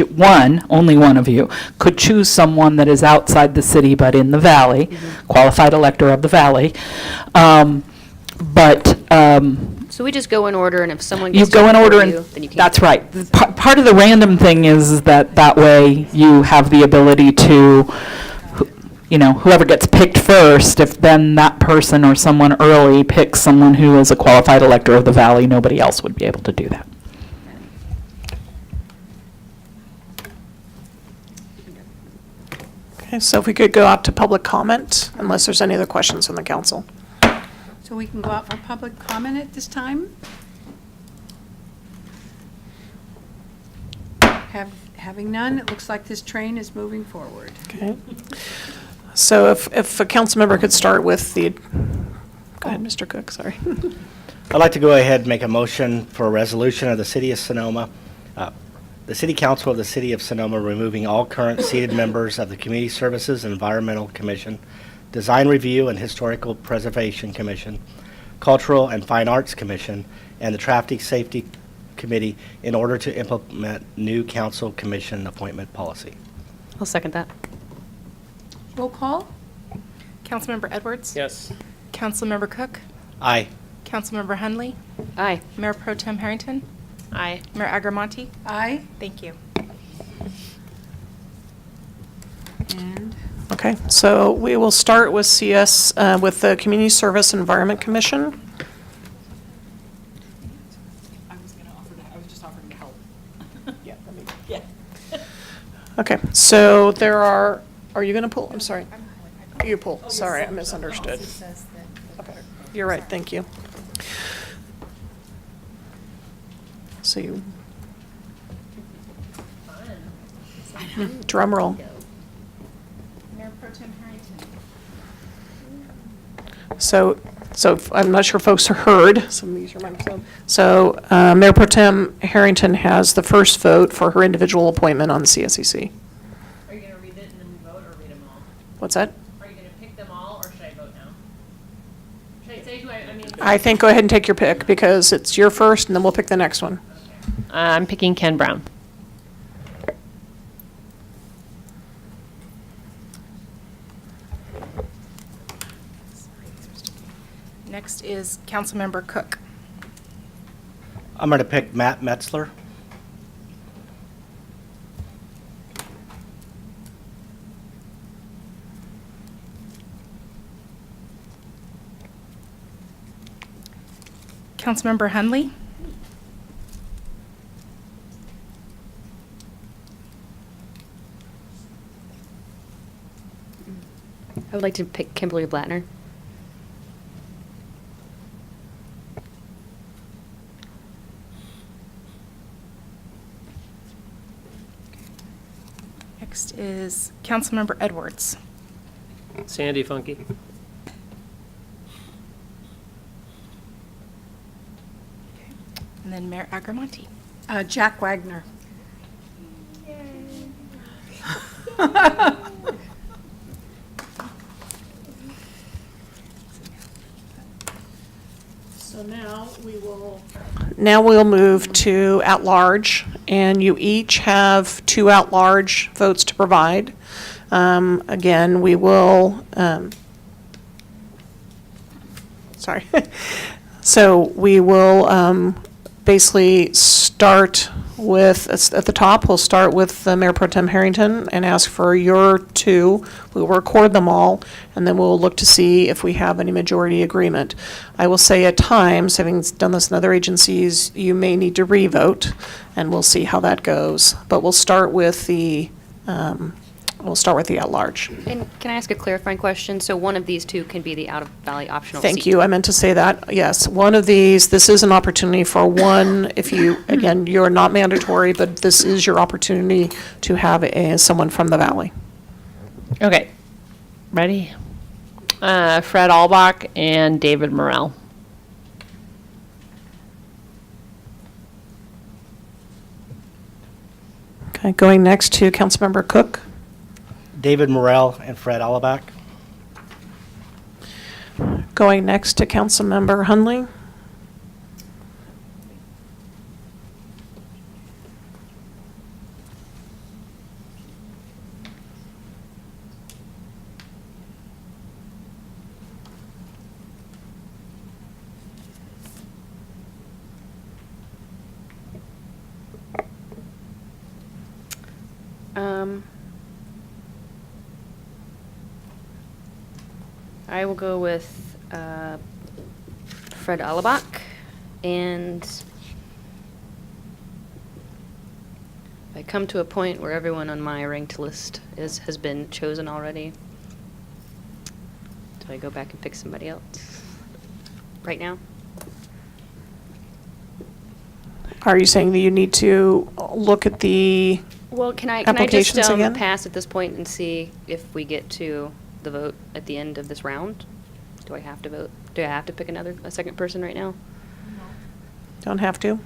only one of you could choose someone that is outside the city but in the valley, qualified elector of the valley. So we just go in order, and if someone You gets to go it in order, before and you, then you keep that's it. right. Part of the random thing is that way you have the ability to, whoever gets picked first, if then that person or someone early picks someone who is a qualified elector of the valley, nobody else would be able to do that. Okay, so if we could go out to public comment, unless there's any other questions from the council. So we can go out for public comment at this time? Having none, it looks like this train is moving forward. Okay. So if a council member could start with the, go ahead, Mr. Cook, sorry. I'd like to go ahead and make a motion for a resolution of the City of Sonoma, the City Council of the City of Sonoma removing all current seated members of the Community Services and Environmental Commission, Design Review and Historical Preservation Commission, Cultural and Fine Arts Commission, and the Traffic Safety Committee in order to implement new council commission appointment policy. I'll second that. Roll call? Councilmember Edwards? Yes. Councilmember Cook? Aye. Councilmember Hunley? Aye. Mayor Pro Tem Harrington? Aye. Mayor Agramonte? Aye. Thank you. And Okay, so we will start with CS, with the Community Service Environment Commission. I was just offering to help. Yeah, let me. Yeah. Okay, so there are you going to pull? I'm sorry. You pull. Sorry, I misunderstood. Okay, you're right, thank you. So you. Drum roll. Mayor Pro Tem Harrington? So I'm not sure folks are heard. Some of these are microphone. So Mayor Pro Tem Harrington has the first vote for her individual appointment on the CSEC. Are you going to read it and then we vote, or read them all? What's that? Are you going to pick them all, or should I vote now? Should I say who I mean? I think go ahead and take your pick because it's your first and then we'll pick the next one. I'm picking Ken Brown. Next is Councilmember Cook. I'm going to pick Matt Metzler. Councilmember Hunley. I would like to pick Kimberly Blattner. Next is Councilmember Edwards. Sandy Funky. And then Mayor Agramonte. Jack Wagner. now we'll move to at-large, and you each have 2 at-large votes to provide. Again, we will, sorry. So we will basically start with, at the top, we'll start with Mayor Pro Tem Harrington and ask for your 2. We'll record them all, and then we'll look to see if we have any majority agreement. I will say at times, having done this in other agencies, you may need to re-vote, and we'll see how that goes. But we'll start with the at-large. And can I ask a clarifying question? So one of these 2 can be the out-of-valley optional seat? Thank you. I meant to say that. Yes, one of these, this is an opportunity for one, if you, again, you're not mandatory, but this is your opportunity to have someone from the Valley. Okay. Ready? Fred Albach and David Morrell. Okay, going next to Councilmember Cook. David Morrell and Fred Alabak. Going next to Councilmember Hunley. I will go with Fred Alabak, and if I come to a point where everyone on my ranked list has been chosen already, do I go back and pick somebody else right now? Are you saying that you need to look at the Well, can I applications just again? pass at this point and see if we get to the vote at the end of this round? Do I have to vote? Do I have to pick a second person right now? Don't have to?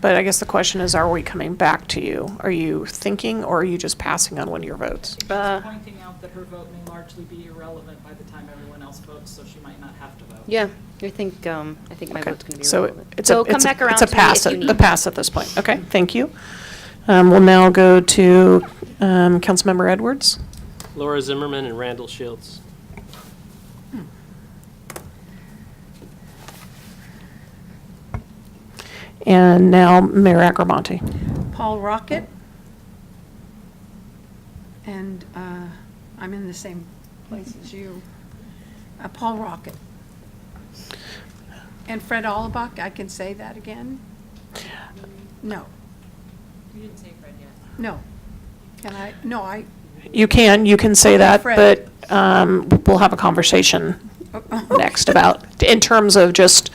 But I guess the question is, are we coming back to you? Are you thinking, or are you just passing on one of your votes? Pointing out that her vote may largely be irrelevant by the time everyone else votes, so she might not have to vote. Yeah, I think my Okay. vote's going to be So irrelevant. it's So a, come it's a, back around it's a to me pass, if you a need. pass at this point. Okay, thank you. We'll now go to Councilmember Edwards. Laura Zimmerman and Randall Shields. And now Mayor Agramonte. Paul Rocket. And I'm in the same place as you. Paul Rocket. And Fred Alabak, I can say that again? No. You didn't say Fred yet. No. Can I? No, I. You can say Okay, that, Fred. but we'll have a conversation next about, in terms of just,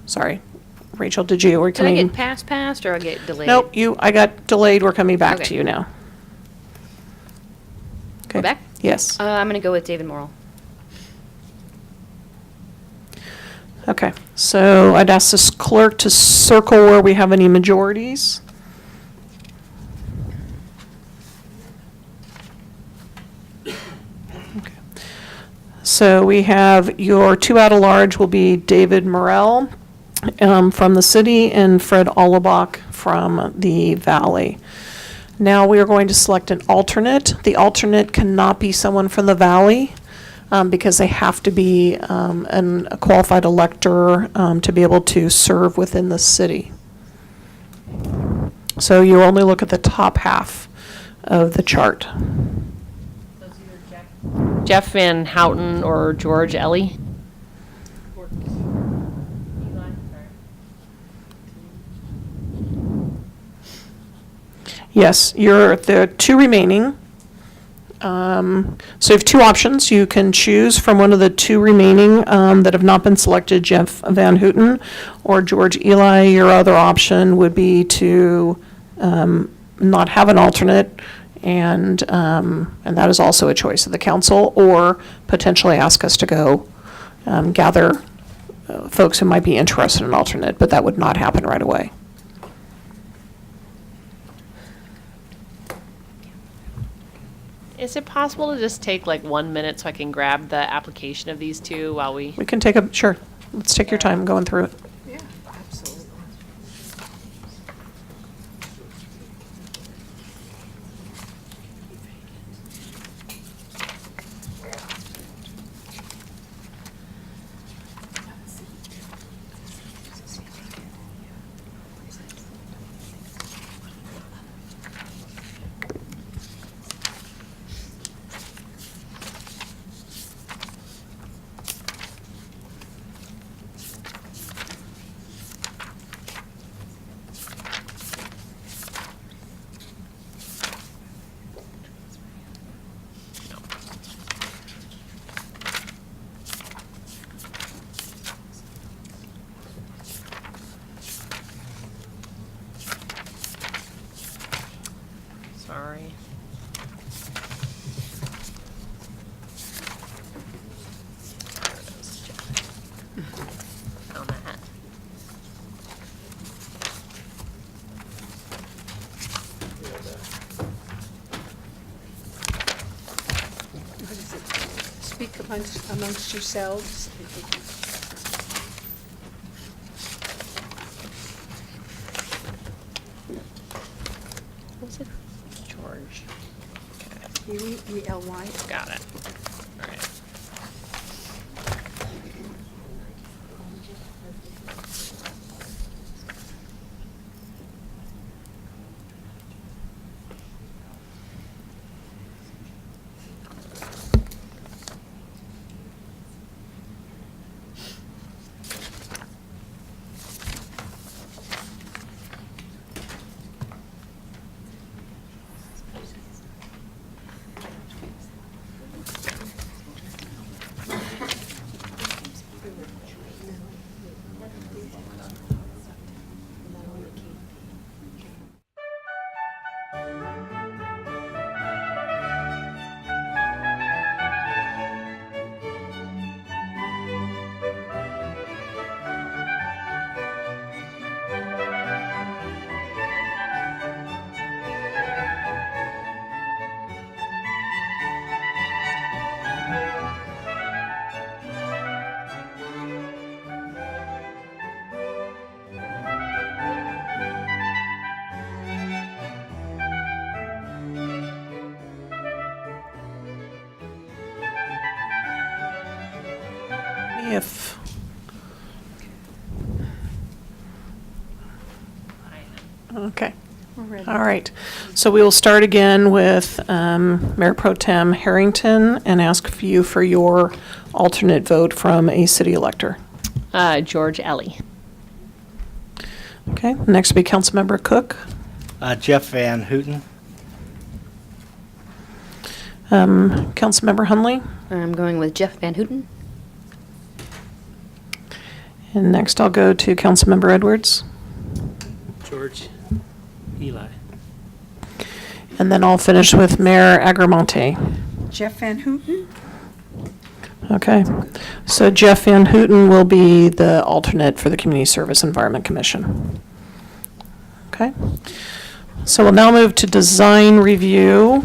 sorry, Rachel, did you, or Did I coming? get passed, or I get delayed? Nope, I got delayed, we're coming back Okay. to you now. We're Okay. back? Yes, I'm going to go with David Morrell. okay, so I'd ask this clerk to circle where we have any majorities. So we have your 2 at large will be David Morrell from the city and Fred Alabak from the valley. Now we are going to select an alternate. The alternate cannot be someone from the valley because they have to be a qualified elector to be able to serve within the city. So you only look at the top half of the chart. Jeff Van Houten or George Ellie? Yes, you're the 2 remaining. So you have 2 options. You can choose from one of the 2 remaining that have not been selected, Jeff Van Houten or George Eli. Your other option would be to not have an alternate, and that is also a choice of the council, or potentially ask us to go gather folks who might be interested in an alternate, but that would not happen right away. Is it possible to just take like 1 minute so I can grab the application of these 2 while we? We can sure, let's take your time going through it. Yeah. Sorry. Found that. What is it? Speak amongst yourselves. What was it? George. E-E-L-Y. Got it. All right. If, okay. All right. So we will start again with Mayor Pro Tem Harrington and ask for you for your alternate vote from a city elector. George Ellie. Okay. Next will be Councilmember Cook. Jeff Van Houten. Councilmember Hunley. I'm going with Jeff Van Houten. And next I'll go to Councilmember Edwards. George Eli. And then I'll finish with Mayor Agramonte. Jeff Van Houten? Okay. So Jeff Van Houten will be the alternate for the Community Service Environment Commission. Okay. So we'll now move to design review.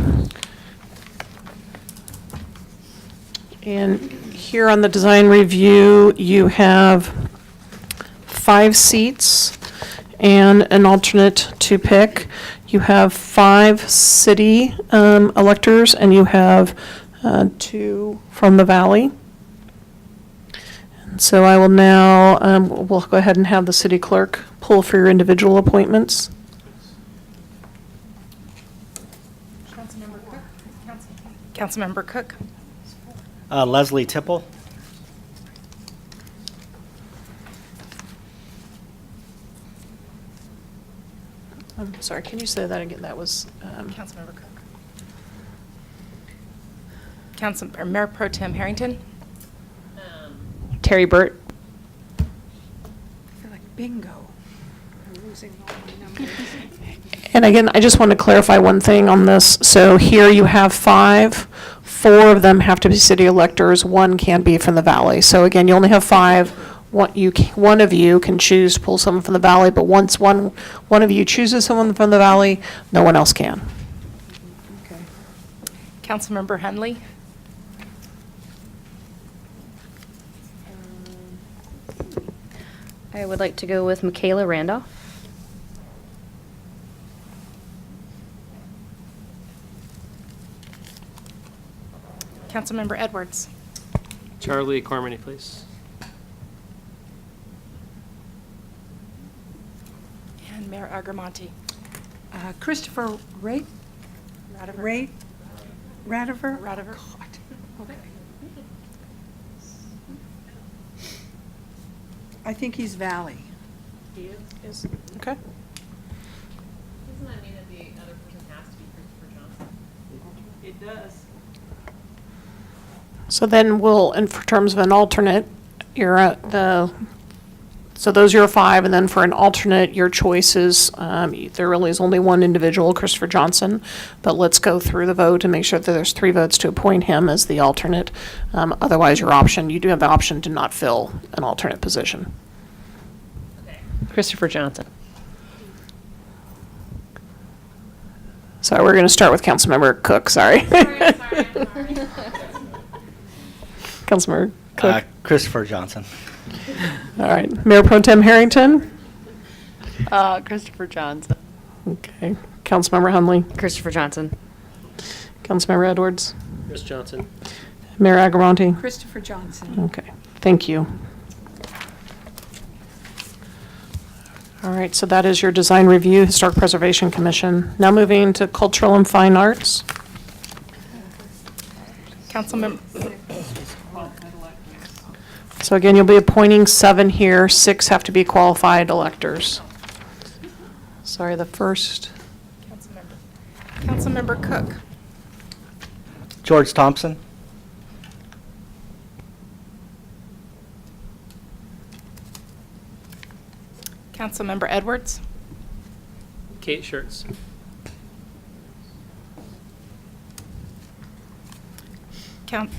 And here on the design review, you have 5 seats and an alternate to pick. You have 5 city electors, and you have 2 from the valley. And so I will now, we'll go ahead and have the city clerk pull for your individual appointments. Councilmember Cook. Leslie Tipple. I'm sorry, can you say that again? That was, Councilmember Cook. Mayor Pro Tem Harrington. Terry Burt. I feel like bingo. I'm losing all my numbers. and again, I just want to clarify one thing on this. So here you have 5. 4 of them have to be city electors. 1 can be from the valley. So again, you only have 5. One of you can choose to pull someone from the valley, but once one of you chooses someone from the valley, no one else can. Okay. Councilmember Hunley. I would like to go with Michaela Randolph. Councilmember Edwards. Charlie Cormany, please. And Mayor Agramonte. Christopher Radiver? Radiver? Radiver. Okay. I think he's Valley. He is. Okay. Doesn't that mean that the other person has to be Christopher Johnson? It does. So then we'll, in for terms of an alternate, you're at the So those are your 5, and then for an alternate, your choices, there really is only one individual, Christopher Johnson, but let's go through the vote and make sure that there's 3 votes to appoint him as the alternate. Otherwise, you do have the option to not fill an alternate position. Christopher Johnson. So we're going to start with Councilmember Cook, sorry. Councilmember Cook. Christopher Johnson. All right. Mayor Pro Tem Harrington. Christopher Johnson. Okay. Councilmember Hunley. Christopher Johnson. Councilmember Edwards. Chris Johnson. Mayor Agarwalty. Christopher Johnson. Okay. Thank you. All right, so that is your Design Review, Historic Preservation Commission. Now moving to Cultural and Fine Arts. Councilmember, So again, you'll be appointing 7 here. 6 have to be qualified electors. Sorry, the first. Councilmember Cook. George Thompson. Councilmember Edwards. Kate Schertz.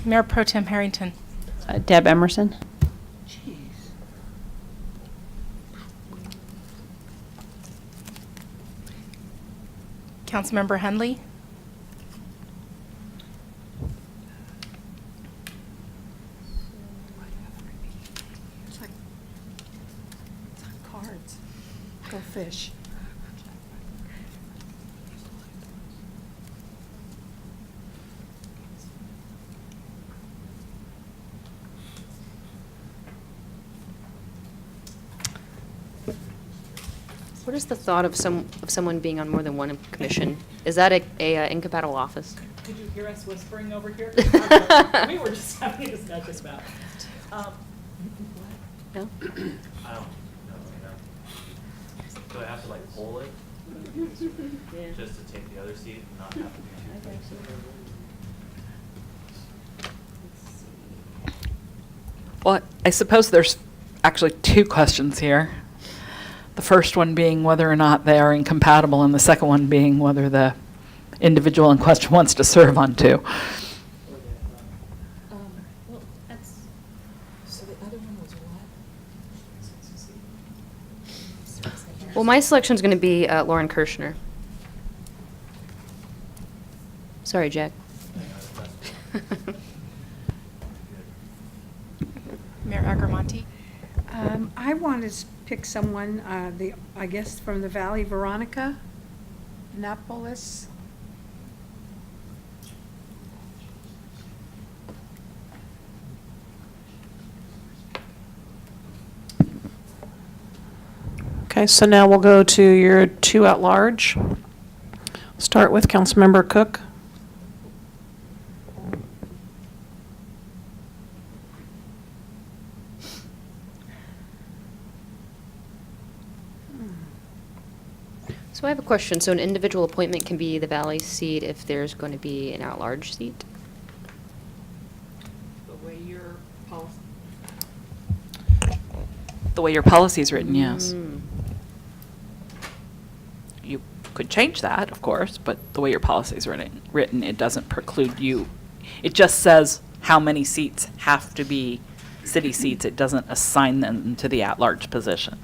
Mayor Pro Tem Harrington. Deb Emerson. Councilmember Henley. It's like cards. Go fish. What is the thought of someone being on more than one commission? Is that a incompatible office? Did you hear us whispering over here? We were just having a discussion about it. No? I don't know. Do I have to like poll it? Just to take the other seat and not have to do 2 things? Well, I suppose there's actually 2 questions here. The first one being whether or not they are incompatible, and the second one being whether the individual in question wants to serve on 2. Well, that's, so the other one was what? Well, my selection is going to be Lauren Kirshner. Sorry, Jack. Mayor Agarwalty. I want to pick someone, I guess from the Valley, Veronica Annapolis. Okay, so now we'll go to your 2 at large. Start with Councilmember Cook. So I have a question. So an individual appointment can be the Valley seat if there's going to be an at-large seat? The way your policy is written, yes. Mm. You could change that, of course, but the way your policy is written, it doesn't preclude you. It just says how many seats have to be city seats. It doesn't assign them to the at-large position.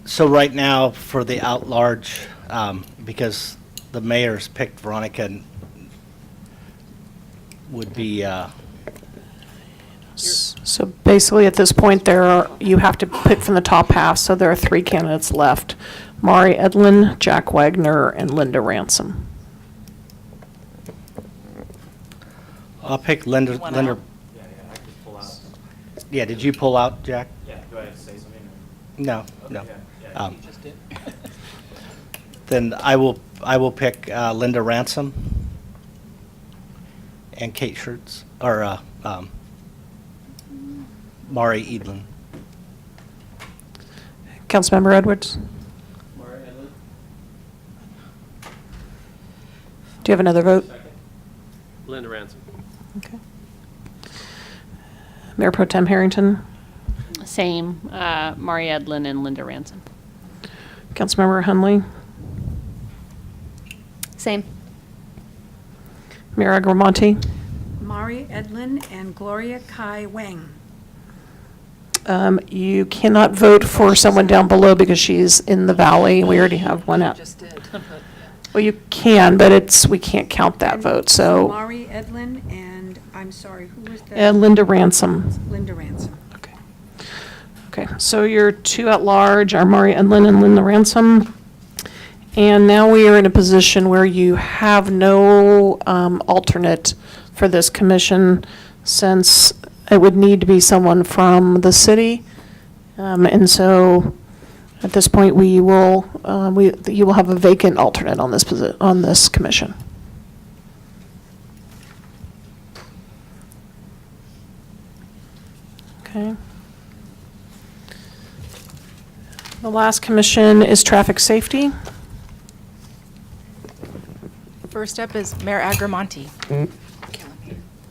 So right now, for the at-large, because the mayor's picked Veronica, would be, So basically, at this point, you have to pick from the top half, so there are 3 candidates left. Mari Edlin, Jack Wagner, and Linda Ransom. I'll pick Linda. One Linda. out. Yeah, I could pull out. Yeah, did you pull out, Jack? Yeah, do I have to say something? No, Okay, no. yeah, you just did. Then I will pick Linda Ransom and Kate Schertz, or Mari Edlin. Councilmember Edwards. Do you have another vote? Linda Ransom. Okay. Mayor Pro Tem Harrington, Same, Mari Edlin and Linda Ransom. Councilmember Hunley, Same. Mayor Agramonte. Mari Edlin and Gloria Kai Wang. You cannot vote for someone down below because she's in the valley. We already have one out. Just did. Well, you can, but we can't count that vote, so. Mari Edlin and, I'm sorry, who was that? Linda Ransom. Linda Ransom. Okay, so your two at large are Mari Edlin and Linda Ransom. And now we are in a position where you have no alternate for this commission, since it would need to be someone from the city. And so at this point, you will have a vacant alternate on this commission. Okay. The last commission is traffic safety. First up is Mayor Agramonte.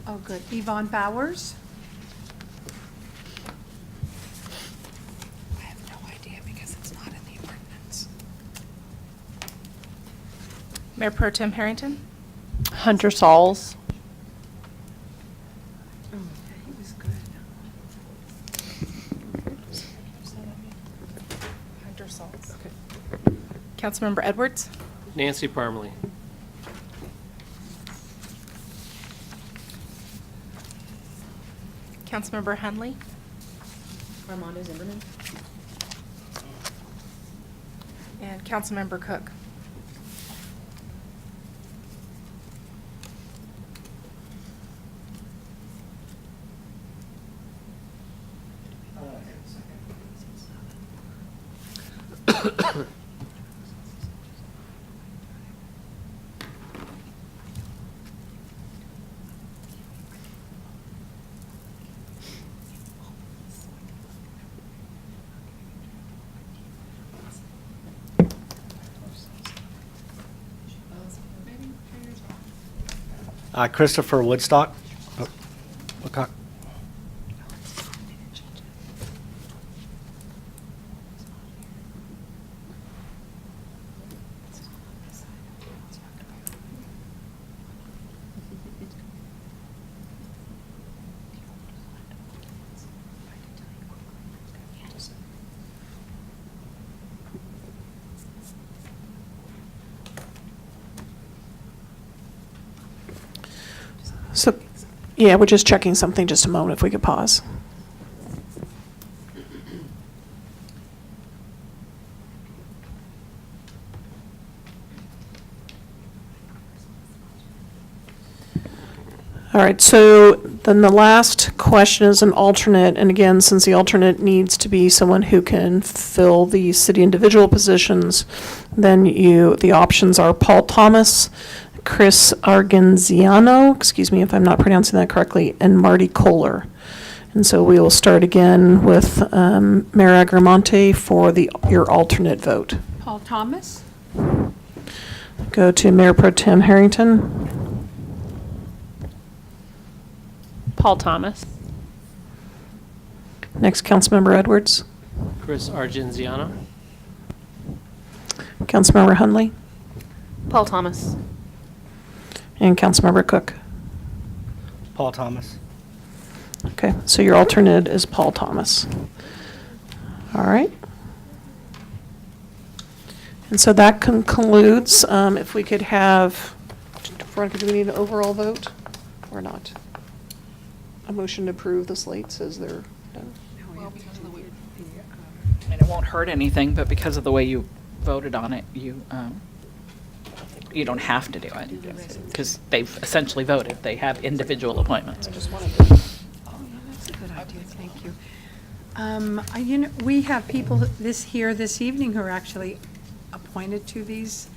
Oh, good. Yvonne Bowers. I have no idea because it's not in the ordinance. Mayor Pro Tem Harrington. Hunter Sauls. Oh, he was good. Hunter Sauls. Okay. Councilmember Edwards. Nancy Parmalee. Councilmember Hunley. Armando Zimmerman. And Councilmember Cook. Christopher Woodstock. Oh, Woodcock. So, yeah, we're just checking something, just a moment, if we could pause. All right, so then the last question is an alternate, and again, since the alternate needs to be someone who can fill the city individual positions, then the options are Paul Thomas, Chris Argenziano, excuse me if I'm not pronouncing that correctly, and Marty Kohler. And so we will start again with Mayor Agramonte for your alternate vote. Paul Thomas. Go to Mayor Pro Tem Harrington. Paul Thomas. Next, Councilmember Edwards. Chris Argenziano. Councilmember Hunley. Paul Thomas. And Councilmember Cook. Paul Thomas. Okay, so your alternate is Paul Thomas. All right. And so that concludes, if we could have, Veronica, do we need an overall vote or not? A motion to approve the slate says they're done. I mean, it won't hurt anything, but because of the way you voted on it, you don't have to do it, because they've essentially voted. They have individual appointments. Oh, yeah, that's a good idea, thank you. We have people here this evening who are actually appointed to these,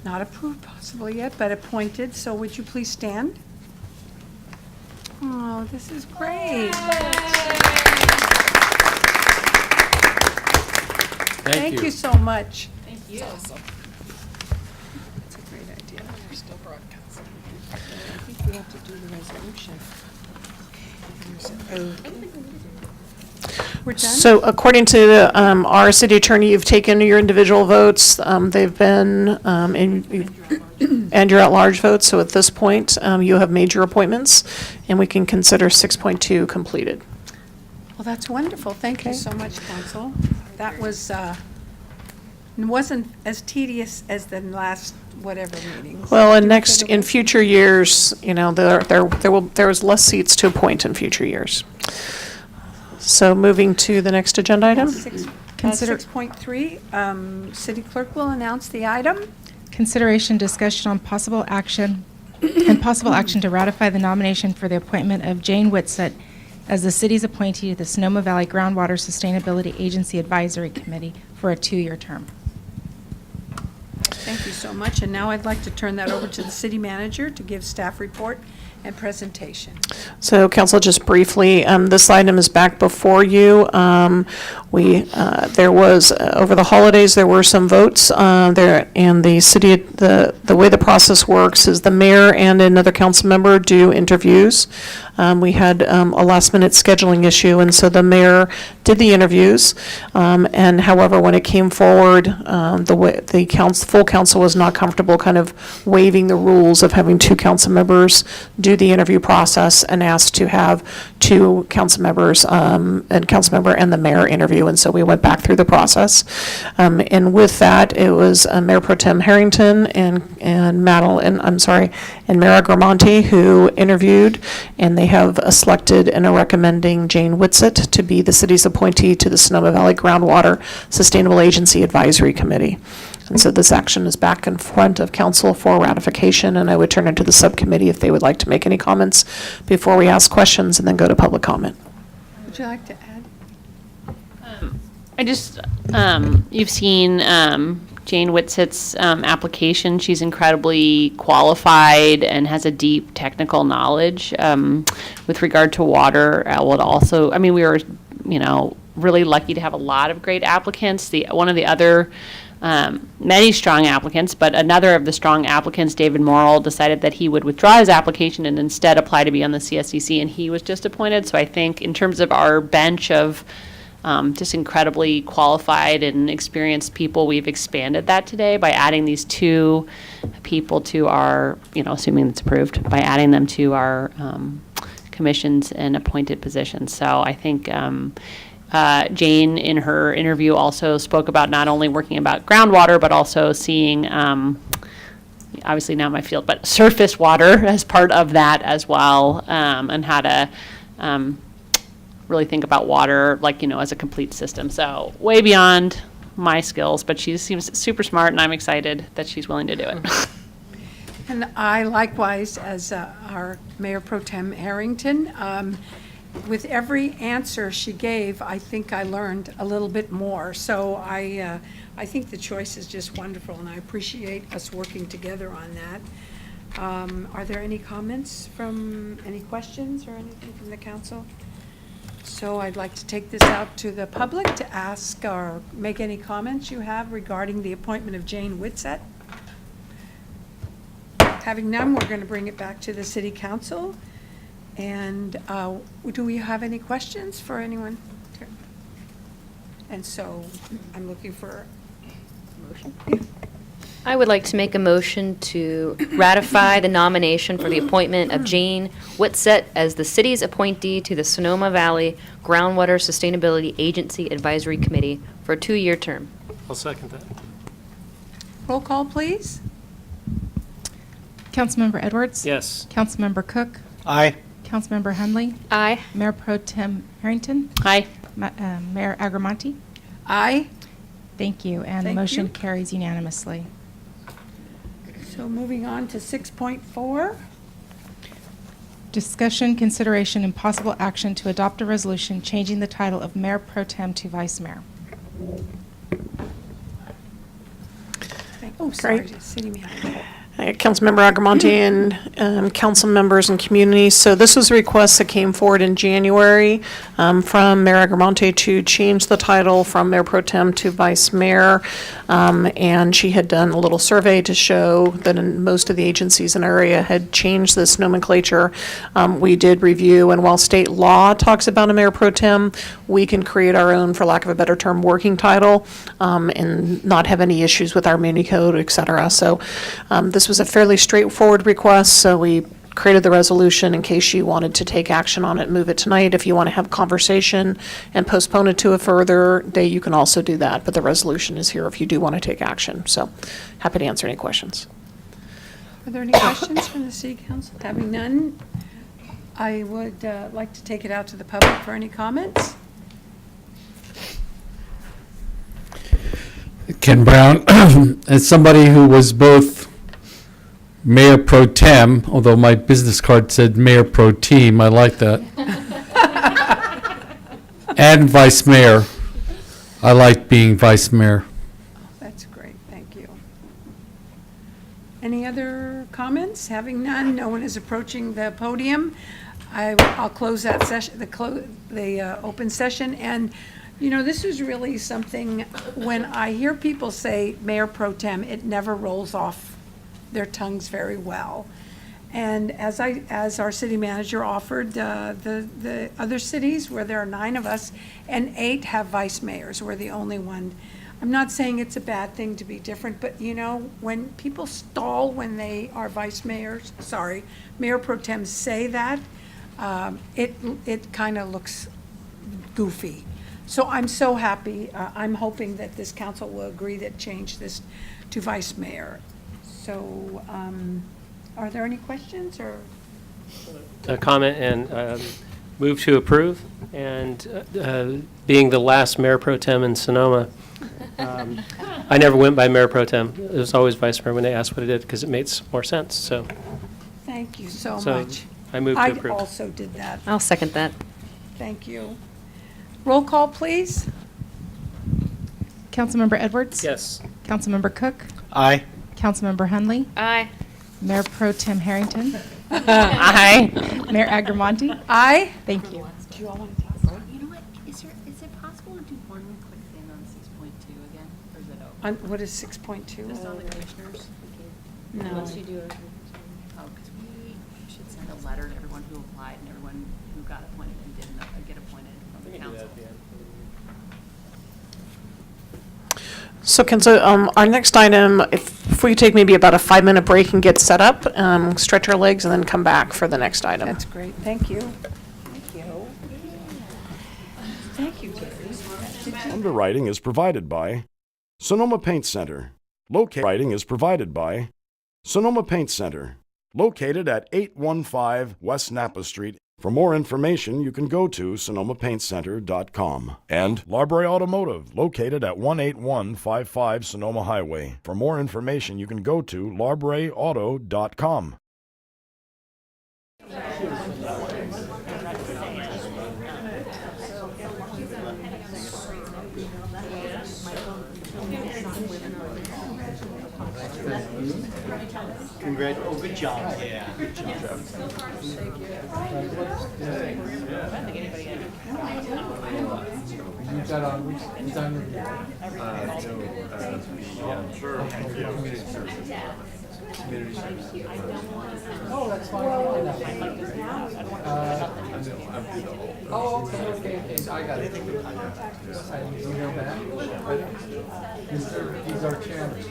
not approved possibly yet, but appointed, so would you please stand? Oh, this is great. Thank you so much. Thank you. That's a great idea. We're still broadcasting. we have to do the resolution. Okay. We're done? So according to our city attorney, you've taken your individual votes. They've been, and your at-large votes. So at this point, you have made your appointments, and we can consider 6.2 completed. Well, that's wonderful. Thank you so much, council. That was, wasn't as tedious as the last whatever meetings. Well, and in future years, you know, there's less seats to appoint in future years. So moving to the next agenda item. 6.3, city clerk will announce the item. Consideration, discussion on possible action, and possible action to ratify the nomination for the appointment of Jane Whitsett as the city's appointee to the Sonoma Valley Groundwater Sustainability Agency Advisory Committee for a 2-year term. Thank you so much. And now I'd like to turn that over to the city manager to give staff report and presentation. So, council, just briefly, this item is back before you. There was, over the holidays, there were some votes there, and the city, the way the process works is the mayor and another council member do interviews. We had a last-minute scheduling issue, and so the mayor did the interviews. And however, when it came forward, the full council was not comfortable kind of waiving the rules of having 2 council members do the interview process, and asked to have 2 council members, and council member and the mayor interview. And so we went back through the process. And with that, it was Mayor Pro Tem Harrington and Mayor Agramonte who interviewed, and they have selected and are recommending Jane Whitsett to be the city's appointee to the Sonoma Valley Groundwater Sustainable Agency Advisory Committee. And so this action is back in front of council for ratification, and I would turn it to the subcommittee if they would like to make any comments before we ask questions and then go to public comment. Would you like to add? You've seen Jane Whitsett's application. She's incredibly qualified and has a deep technical knowledge with regard to water. We were, really lucky to have a lot of great applicants. One of the other many strong applicants, but another of the strong applicants, David Morrill, decided that he would withdraw his application and instead apply to be on the CSCC, and he was just appointed. So I think in terms of our bench of just incredibly qualified and experienced people, we've expanded that today by adding these 2 people to our, assuming it's approved, by adding them to our commissions and appointed positions. So I think Jane, in her interview, also spoke about not only working about groundwater, but also seeing, obviously not my field, but surface water as part of that as well, and how to really think about water, as a complete system. So way beyond my skills, but she seems super smart, and I'm excited that she's willing to do it. And I likewise, as our Mayor Pro Tem Harrington, with every answer she gave, I think I learned a little bit more. So I think the choice is just wonderful, and I appreciate us working together on that. Are there any comments any questions or anything from the council? So I'd like to take this out to the public to ask or make any comments you have regarding the appointment of Jane Whitsett. Having none, we're going to bring it back to the city council. And do we have any questions for anyone? And so I'm looking for a motion. I would like to make a motion to ratify the nomination for the appointment of Jane Whitsett as the city's appointee to the Sonoma Valley Groundwater Sustainability Agency Advisory Committee for a 2-year term. I'll second that. Roll call, please. Councilmember Edwards? Yes. Councilmember Cook? Aye. Councilmember Hunley? Aye. Mayor Pro Tem Harrington? Aye. Mayor Agramonte? Aye. Thank you, and the Thank motion you. carries unanimously. So moving on to 6.4. Discussion, consideration, and possible action to adopt a resolution changing the title of Mayor Pro Tem to Vice Mayor. Oh, sorry, Great. city manager. Councilmember Agramonte and council members and community. So this was a request that came forward in January from Mayor Agramonte to change the title from Mayor Pro Tem to Vice Mayor. And she had done a little survey to show that in most of the agencies in our area had changed this nomenclature. We did review, and while state law talks about a Mayor Pro Tem, we can create our own, for lack of a better term, working title and not have any issues with our muni code, et cetera. So this was a fairly straightforward request, so we created the resolution in case you wanted to take action on it, move it tonight. If you want to have a conversation and postpone it to a further date, you can also do that, but the resolution is here if you do want to take action. So happy to answer any questions. Are there any questions from the city council? Having none, I would like to take it out to the public for any comments. Ken Brown, as somebody who was both Mayor Pro Tem, although my business card said Mayor Pro Team, I like that, and Vice Mayor, I like being Vice Mayor. That's great, thank you. Any other comments? Having none, no one is approaching the podium. I'll close that session, the open session. And, you know, this is really something, when I hear people say Mayor Pro Tem, it never rolls off their tongues very well. And as our city manager offered, the other cities where there are 9 of us and 8 have vice mayors, we're the only one. I'm not saying it's a bad thing to be different, but you know, when people stall when they are vice mayors, Mayor Pro Tem say that, it kind of looks goofy. So I'm so happy, I'm hoping that this council will agree that change this to vice mayor. So, are there any questions or? A comment and move to approve. And being the last Mayor Pro Tem in Sonoma, I never went by Mayor Pro Tem. It was always Vice Mayor when they asked what I did because it makes more sense. So Thank you so So, much. I move to approve. I also did that. I'll second that. Thank you. Roll call, please. Councilmember Edwards? Yes. Councilmember Cook? Aye. Councilmember Hunley? Aye. Mayor Pro Tem Harrington? Aye. Mayor Agramonte? Aye. Thank you. Do you all want to talk about You know what, is it possible to do one quick thing on 6.2 again, or is it over? what is 6.2? Just on the commissioners? No. Unless you do a, oh, because we should send a letter to everyone who applied and everyone who got appointed and didn't get appointed from the council. So our next item, if we take maybe about a 5-minute break and get set up, stretch our legs, and then come back for the next item. That's great. Thank you. Thank you. Thank you, Gary. Underwriting is provided by Sonoma Paint Center. Writing is provided by Sonoma Paint Center, located at 815 West Napa Street. For more information, you can go to sonomapaintcenter.com. And Larbury Automotive, located at 18155 Sonoma Highway. For more information, you can go to larburyauto.com. Congrats. Oh, good job. Yeah. Good job. Oh, that's fine. Okay. So I got it. He's our chairman.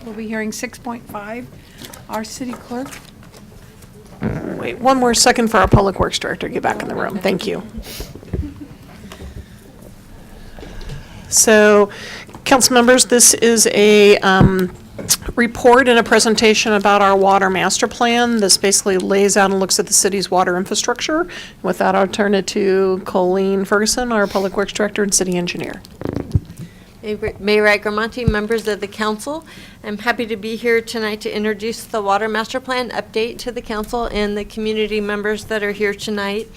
We'll be hearing 6.5. Our city clerk. Wait, one more second for our Public Works Director to get back in the room. Thank you. So, council members, this is a report and a presentation about our water master plan. This basically lays out and looks at the city's water infrastructure. With that, I'll turn it to Colleen Ferguson, our Public Works Director and City Engineer. Mayor Agramonte, members of the council, I'm happy to be here tonight to introduce the Water Master Plan update to the council and the community members that are here tonight.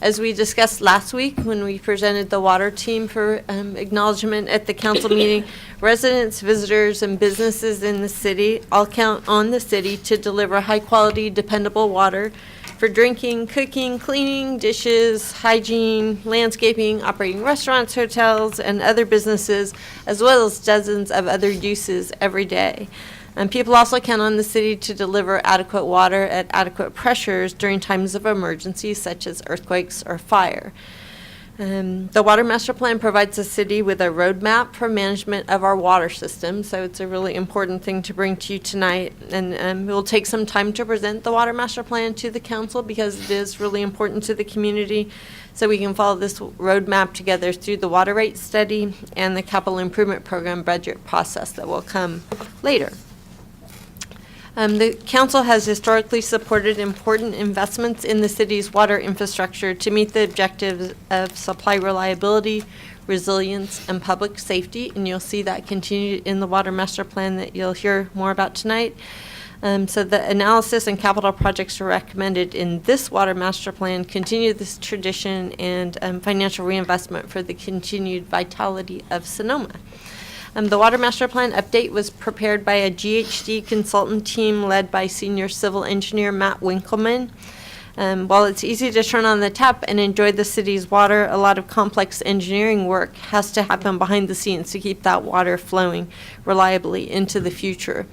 As we discussed last week when we presented the water team for acknowledgement at the council meeting, residents, visitors, and businesses in the city all count on the city to deliver high-quality, dependable water for drinking, cooking, cleaning, dishes, hygiene, landscaping, operating restaurants, hotels, and other businesses, as well as dozens of other uses every day. And people also count on the city to deliver adequate water at adequate pressures during times of emergency, such as earthquakes or fire. The Water Master Plan provides the city with a roadmap for management of our water system, so it's a really important thing to bring to you tonight. And it will take some time to present the Water Master Plan to the council because it is really important to the community, so we can follow this roadmap together through the water rate study and the capital improvement program budget process that will come later. The council has historically supported important investments in the city's water infrastructure to meet the objectives of supply reliability, resilience, and public safety, and you'll see that continued in the Water Master Plan that you'll hear more about tonight. So the analysis and capital projects recommended in this Water Master Plan continue this tradition and financial reinvestment for the continued vitality of Sonoma. The Water Master Plan update was prepared by a GHD consultant team led by Senior Civil Engineer Matt Winkleman. While it's easy to turn on the tap and enjoy the city's water, a lot of complex engineering work has to happen behind the scenes to keep that water flowing reliably into the future.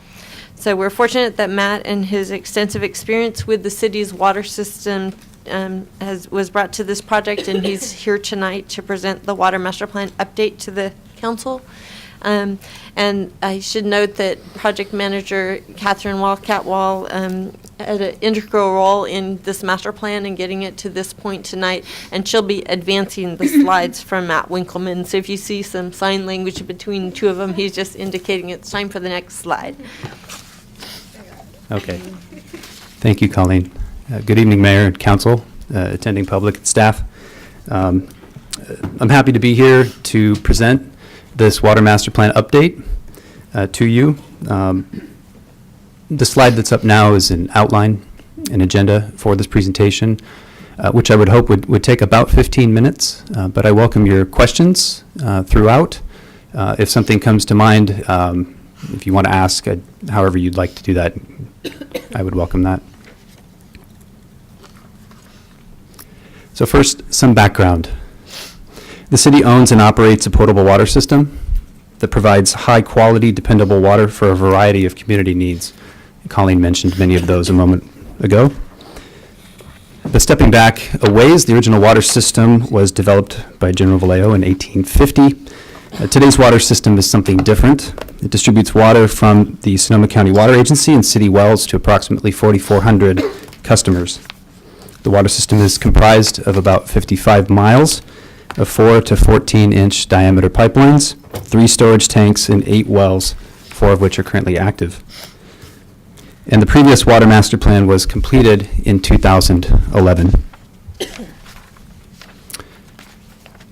So we're fortunate that Matt and his extensive experience with the city's water system was brought to this project, and he's here tonight to present the Water Master Plan update to the council. And I should note that project manager Catherine Catwall had an integral role in this master plan and getting it to this point tonight, and she'll be advancing the slides from Matt Winkleman. So if you see some sign language between the two of them, he's just indicating it's time for the next slide. Okay. Thank you, Colleen. Good evening, Mayor and Council, attending public and staff. I'm happy to be here to present this Water Master Plan update to you. The slide that's up now is an outline, an agenda for this presentation, which I would hope would take about 15 minutes, but I welcome your questions throughout. If something comes to mind, if you want to ask, however you'd like to do that, I would welcome that. So first, some background. The city owns and operates a potable water system that provides high-quality, dependable water for a variety of community needs. Colleen mentioned many of those a moment ago. But stepping back a ways, the original water system was developed by General Vallejo in 1850. Today's water system is something different. It distributes water from the Sonoma County Water Agency and city wells to approximately 4,400 customers. The water system is comprised of about 55 miles of 4 to 14-inch diameter pipelines, 3 storage tanks, and 8 wells, 4 of which are currently active. And the previous Water Master Plan was completed in 2011.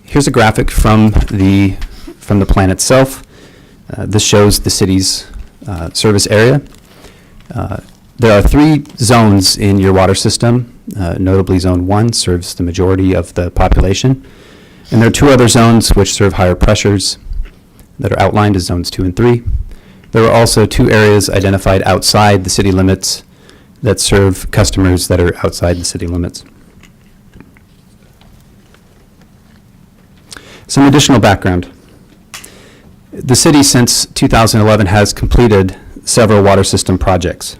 Here's a graphic from the plan itself. This shows the city's service area. There are 3 zones in your water system. Notably, Zone 1 serves the majority of the population. And there are 2 other zones which serve higher pressures that are outlined as Zones 2 and 3. There are also 2 areas identified outside the city limits that serve customers that are outside the city limits. Some additional background. The city, since 2011, has completed several water system projects.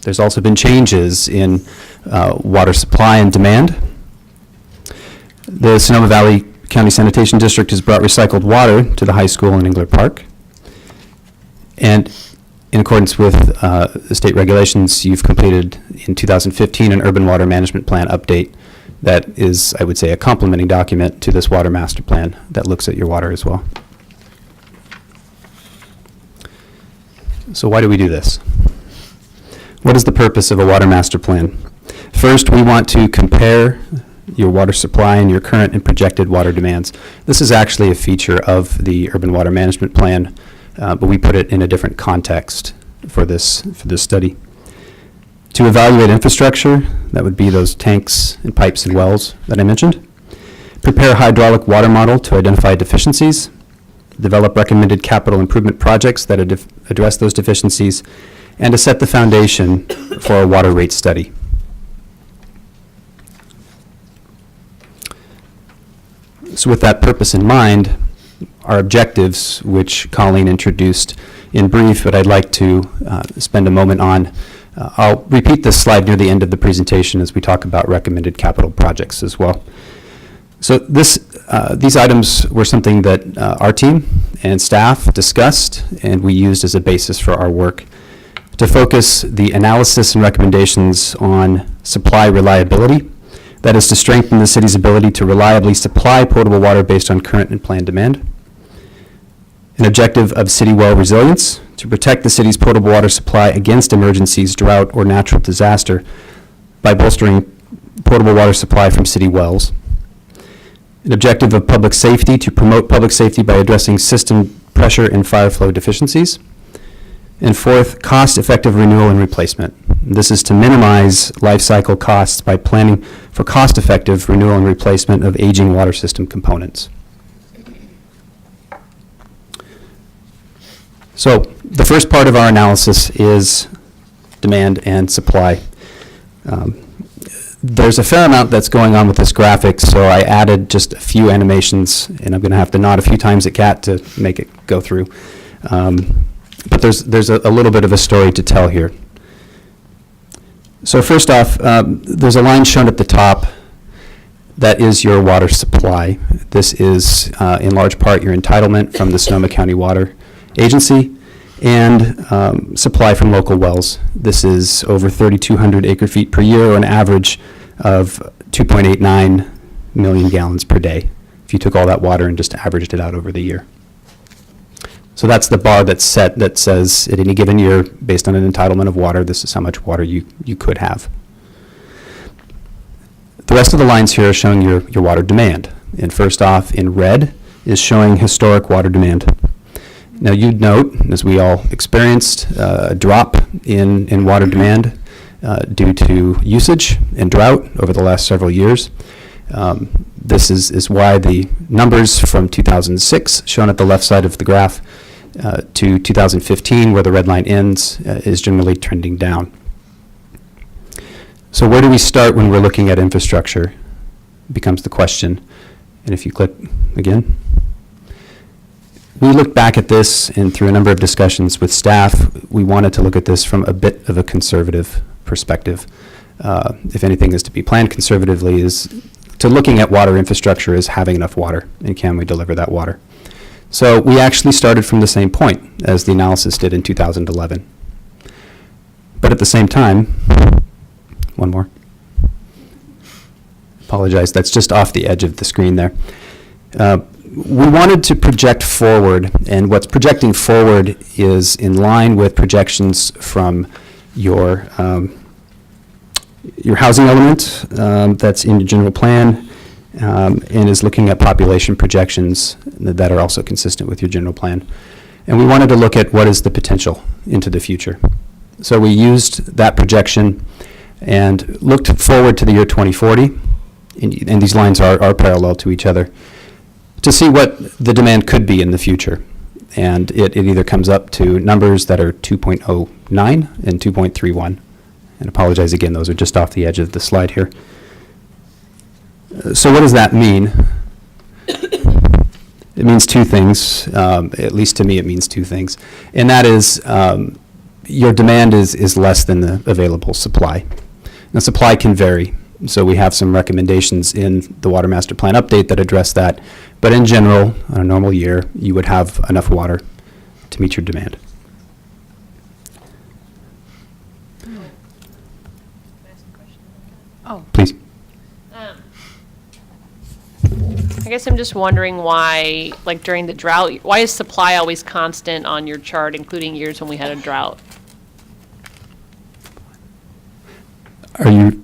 There's also been changes in water supply and demand. The Sonoma Valley County Sanitation District has brought recycled water to the high school in Engler Park. And In accordance with the state regulations, you've completed in 2015 an urban water management plan update that is, I would say, a complementing document to this water master plan that looks at your water as well. So why do we do this? What is the purpose of a water master plan? First, we want to compare your water supply and your current and projected water demands. This is actually a feature of the urban water management plan, but we put it in a different context for this study. To evaluate infrastructure, that would be those tanks and pipes and wells that I mentioned. Prepare a hydraulic water model to identify deficiencies. Develop recommended capital improvement projects that address those deficiencies, and to set the foundation for a water rate study. So with that purpose in mind, our objectives, which Colleen introduced in brief, but I'd like to spend a moment on. I'll repeat this slide near the end of the presentation as we talk about recommended capital projects as well. So these items were something that our team and staff discussed, and we used as a basis for our work to focus the analysis and recommendations on supply reliability. That is to strengthen the city's ability to reliably supply potable water based on current and planned demand. An objective of city well resilience, to protect the city's potable water supply against emergencies, drought, or natural disaster by bolstering potable water supply from city wells. An objective of public safety, to promote public safety by addressing system pressure and fire flow deficiencies. And fourth, cost-effective renewal and replacement. This is to minimize life cycle costs by planning for cost-effective renewal and replacement of aging water system components. So the first part of our analysis is demand and supply. There's a fair amount that's going on with this graphic, so I added just a few animations, and I'm going to have to nod a few times at Kat to make it go through. But there's a little bit of a story to tell here. So first off, there's a line shown at the top that is your water supply. This is in large part your entitlement from the Sonoma County Water Agency and supply from local wells. This is over 3,200 acre feet per year, or an average of 2.89 million gallons per day, if you took all that water and just averaged it out over the year. So that's the bar that's set that says at any given year, based on an entitlement of water, this is how much water you could have. The rest of the lines here are showing your water demand. And first off, in red, is showing historic water demand. Now you'd note, as we all experienced, a drop in water demand due to usage and drought over the last several years. This is why the numbers from 2006, shown at the left side of the graph, to 2015, where the red line ends, is generally trending down. So where do we start when we're looking at infrastructure, becomes the question. And if you click again. We looked back at this, and through a number of discussions with staff, we wanted to look at this from a bit of a conservative perspective. If anything is to be planned conservatively, is to looking at water infrastructure as having enough water, and can we deliver that water? So we actually started from the same point as the analysis did in 2011. But at the same time, one more. Apologize, that's just off the edge of the screen there. We wanted to project forward, and what's projecting forward is in line with projections from your housing element that's in your general plan, and is looking at population projections that are also consistent with your general plan. And we wanted to look at what is the potential into the future. So we used that projection and looked forward to the year 2040, and these lines are parallel to each other, to see what the demand could be in the future. And it either comes up to numbers that are 2.09 and 2.31. And apologize again, those are just off the edge of the slide here. So what does that mean? It means two things, at least to me it means two things. And that is your demand is less than the available supply. Now supply can vary. So we have some recommendations in the Water Master Plan update that address that. But in general, on a normal year, you would have enough water to meet your demand. Please. I guess I'm just wondering why, like during the drought, why is supply always constant on your chart, including years when we had a drought? Are you,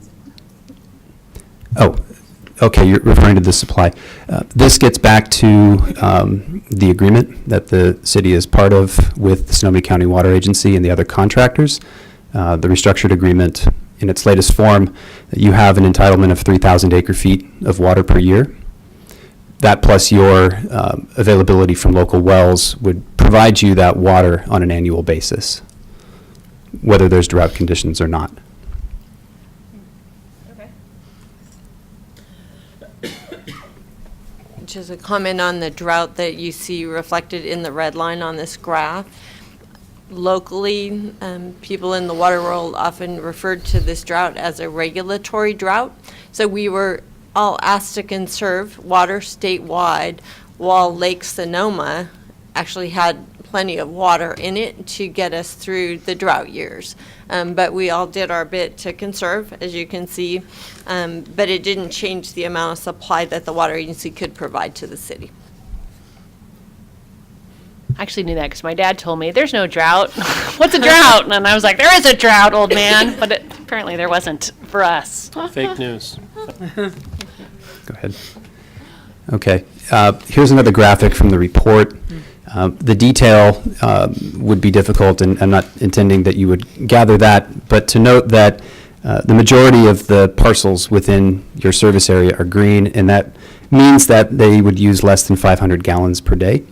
oh, okay, you're referring to the supply. This gets back to the agreement that the city is part of with the Sonoma County Water Agency and the other contractors. The restructured agreement, in its latest form, you have an entitlement of 3,000 acre-feet of water per year. That plus your availability from local wells would provide you that water on an annual basis, whether there's drought conditions or not. Just a comment on the drought that you see reflected in the red line on this graph. Locally, people in the water world often referred to this drought as a regulatory drought. So we were all asked to conserve water statewide, while Lake Sonoma actually had plenty of water in it to get us through the drought years. But we all did our bit to conserve, as you can see, but it didn't change the amount of supply that the water agency could provide to the city. I actually knew that because my dad told me, there's no drought. What's a drought? And I was like, there is a drought, old man. But apparently there wasn't for us. Fake news. Go ahead. Okay. Here's another graphic from the report. The detail would be difficult, and I'm not intending that you would gather that, but to note that the majority of the parcels within your service area are green, and that means that they would use less than 500 gallons per day.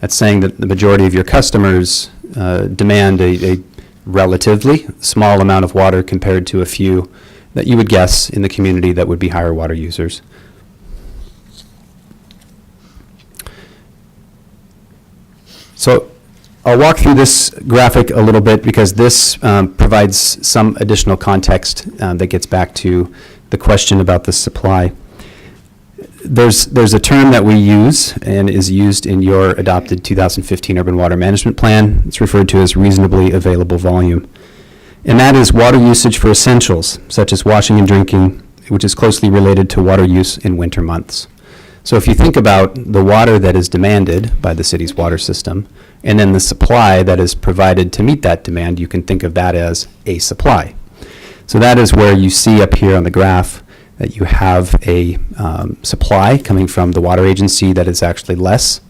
That's saying that the majority of your customers demand a relatively small amount of water compared to a few that you would guess in the community that would be higher water users. So I'll walk through this graphic a little bit because this provides some additional context that gets back to the question about the supply. There's a term that we use and is used in your adopted 2015 Urban Water Management Plan. It's referred to as reasonably available volume. And that is water usage for essentials, such as washing and drinking, which is closely related to water use in winter months. So if you think about the water that is demanded by the city's water system, and then the supply that is provided to meet that demand, you can think of that as a supply. So that is where you see up here on the graph that you have a supply coming from the water agency that is actually less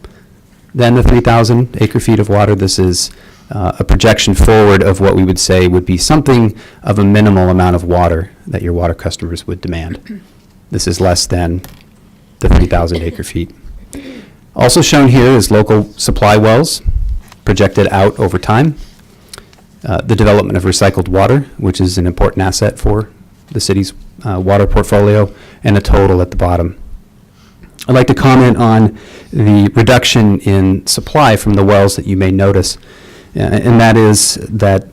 than the 3,000 acre-feet of water. This is a projection forward of what we would say would be something of a minimal amount of water that your water customers would demand. This is less than the 3,000 acre-feet. Also shown here is local supply wells projected out over time. The development of recycled water, which is an important asset for the city's water portfolio, and a total at the bottom. I'd like to comment on the reduction in supply from the wells that you may notice, and that is that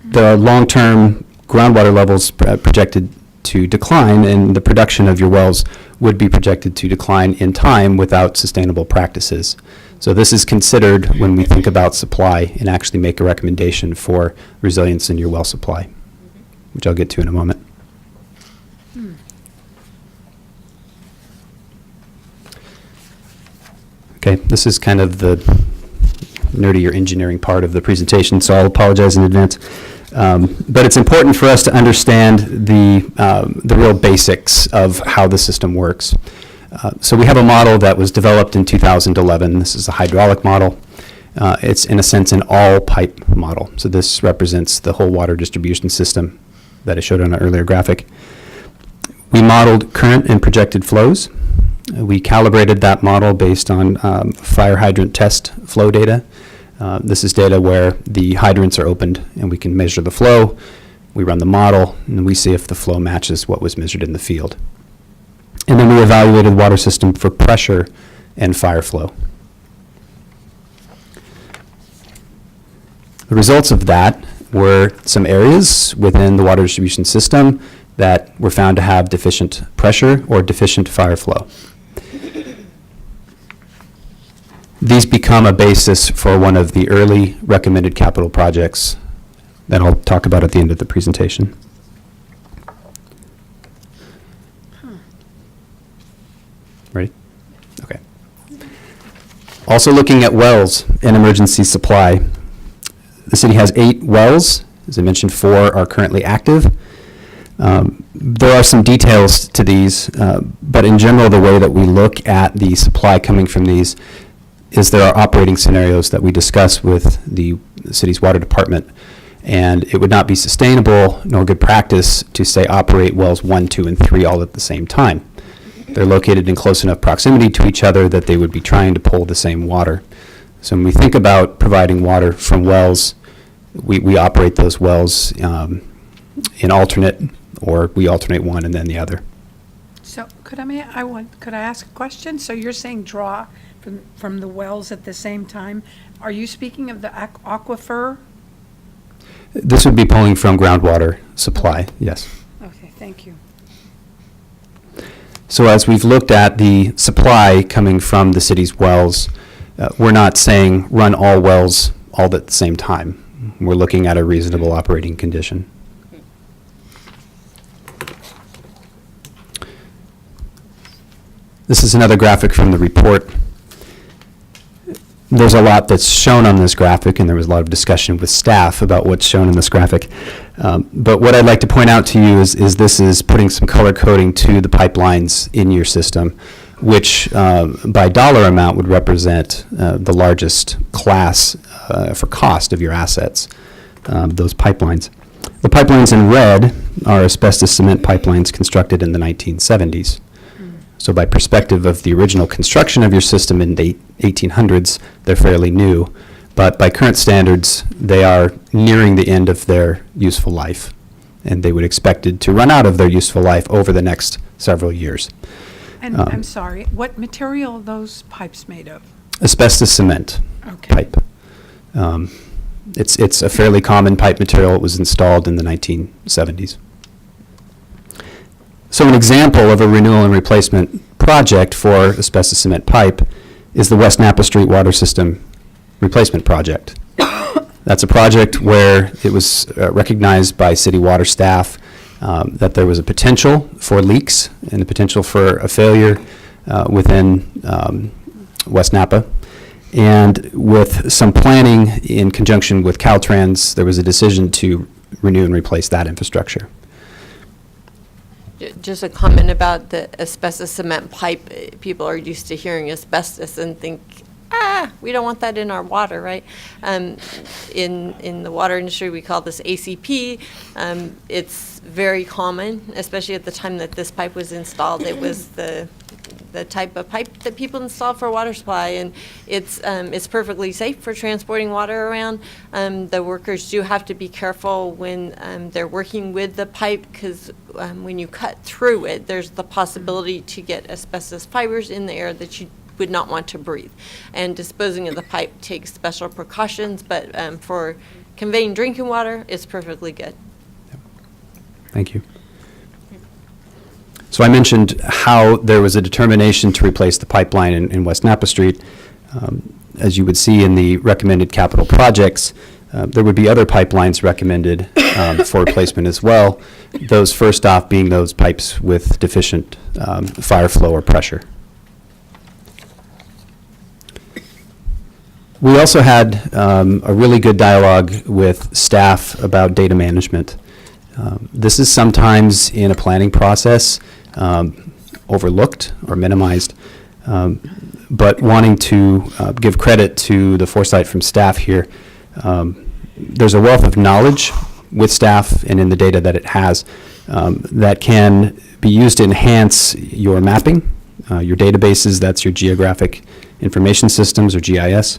there are long-term groundwater levels projected to decline, and the production of your wells would be projected to decline in time without sustainable practices. So this is considered when we think about supply and actually make a recommendation for resilience in your well supply, which I'll get to in a moment. Okay, this is kind of the nerdy or engineering part of the presentation, so I'll apologize in advance. But it's important for us to understand the real basics of how the system works. So we have a model that was developed in 2011. This is a hydraulic model. It's, in a sense, an all-pipe model. So this represents the whole water distribution system that I showed on an earlier graphic. We modeled current and projected flows. We calibrated that model based on fire hydrant test flow data. This is data where the hydrants are opened and we can measure the flow. We run the model and we see if the flow matches what was measured in the field. And then we evaluated the water system for pressure and fire flow. The results of that were some areas within the water distribution system that were found to have deficient pressure or deficient fire flow. These become a basis for one of the early recommended capital projects that I'll talk about at the end of the presentation. Ready? Okay. Also looking at wells and emergency supply. The city has 8 wells. As I mentioned, 4 are currently active. There are some details to these, but in general, the way that we look at the supply coming from these is there are operating scenarios that we discuss with the city's water department, and it would not be sustainable nor good practice to say operate wells 1, 2, and 3 all at the same time. They're located in close enough proximity to each other that they would be trying to pull the same water. So when we think about providing water from wells, we operate those wells in alternate, or we alternate one and then the other. So could I ask a question? So you're saying draw from the wells at the same time? Are you speaking of the aquifer? This would be pulling from groundwater supply, yes. Okay, thank you. So as we've looked at the supply coming from the city's wells, we're not saying run all wells all at the same time. We're looking at a reasonable operating condition. This is another graphic from the report. There's a lot that's shown on this graphic, and there was a lot of discussion with staff about what's shown in this graphic. But what I'd like to point out to you is this is putting some color coding to the pipelines in your system, which by dollar amount would represent the largest class for cost of your assets, those pipelines. The pipelines in red are asbestos cement pipelines constructed in the 1970s. So by perspective of the original construction of your system in the 1800s, they're fairly new. But by current standards, they are nearing the end of their useful life. And they would expected to run out of their useful life over the next several years. And I'm sorry, what material are those pipes made of? Asbestos cement pipe. It's a fairly common pipe material. It was installed in the 1970s. So an example of a renewal and replacement project for asbestos cement pipe is the West Napa Street Water System Replacement Project. That's a project where it was recognized by city water staff that there was a potential for leaks and a potential for a failure within West Napa. And with some planning in conjunction with Caltrans, there was a decision to renew and replace that infrastructure. Just a comment about the asbestos cement pipe. People are used to hearing asbestos and think, we don't want that in our water, right? In the water industry, we call this ACP. It's very common, especially at the time that this pipe was installed. It was the type of pipe that people install for water supply, and it's perfectly safe for transporting water around. The workers do have to be careful when they're working with the pipe, because when you cut through it, there's the possibility to get asbestos fibers in the air that you would not want to breathe. And disposing of the pipe takes special precautions, but for conveying drinking water, it's perfectly good. Thank you. So I mentioned how there was a determination to replace the pipeline in West Napa Street. As you would see in the recommended capital projects, there would be other pipelines recommended for replacement as well. Those first off being those pipes with deficient fire flow or pressure. We also had a really good dialogue with staff about data management. This is sometimes in a planning process overlooked or minimized, but wanting to give credit to the foresight from staff here. There's a wealth of knowledge with staff and in the data that it has that can be used to enhance your mapping, your databases, that's your geographic information systems or GIS,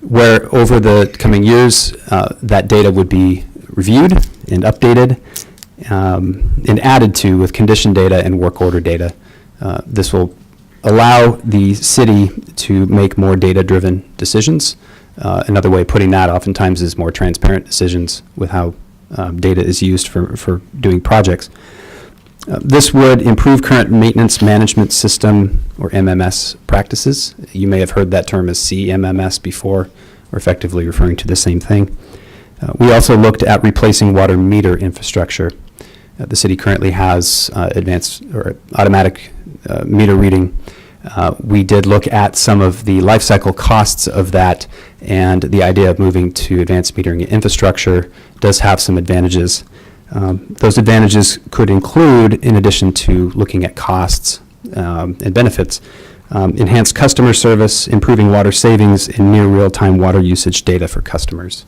where over the coming years that data would be reviewed and updated and added to with condition data and work order data. This will allow the city to make more data-driven decisions. Another way of putting that oftentimes is more transparent decisions with how data is used for doing projects. This would improve current maintenance management system or MMS practices. You may have heard that term as CMMS before, or effectively referring to the same thing. We also looked at replacing water meter infrastructure. The city currently has advanced or automatic meter reading. We did look at some of the life cycle costs of that, and the idea of moving to advanced metering infrastructure does have some advantages. Those advantages could include, in addition to looking at costs and benefits, enhanced customer service, improving water savings, and near real-time water usage data for customers.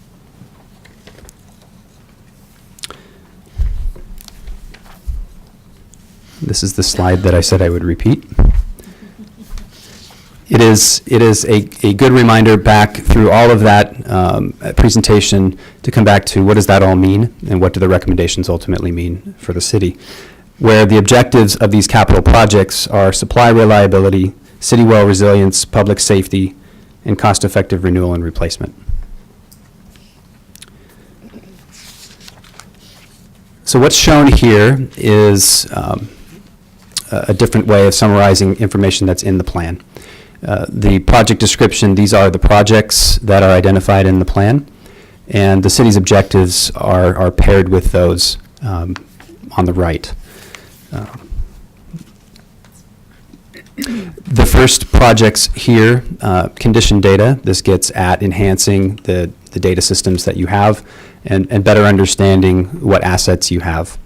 This is the slide that I said I would repeat. It is a good reminder back through all of that presentation to come back to what does that all mean and what do the recommendations ultimately mean for the city, where the objectives of these capital projects are supply reliability, city well resilience, public safety, and cost-effective renewal and replacement. So what's shown here is a different way of summarizing information that's in the plan. The project description, these are the projects that are identified in the plan, and the city's objectives are paired with those on the right. The first projects here, condition data. This gets at enhancing the data systems that you have and better understanding what assets you have.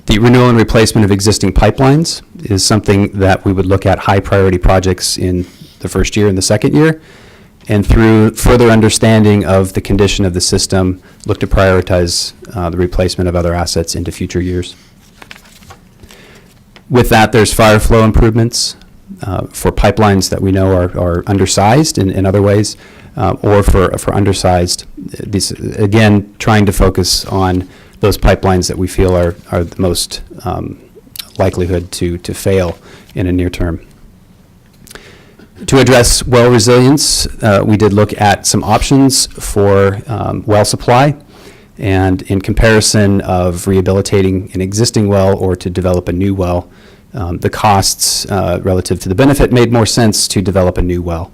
The renewal and replacement of existing pipelines is something that we would look at high priority projects in the first year and the second year. And through further understanding of the condition of the system, look to prioritize the replacement of other assets into future years. With that, there's fire flow improvements for pipelines that we know are undersized in other ways, or for undersized. These, again, trying to focus on those pipelines that we feel are the most likelihood to fail in a near term. To address well resilience, we did look at some options for well supply, and in comparison of rehabilitating an existing well or to develop a new well, the costs relative to the benefit made more sense to develop a new well.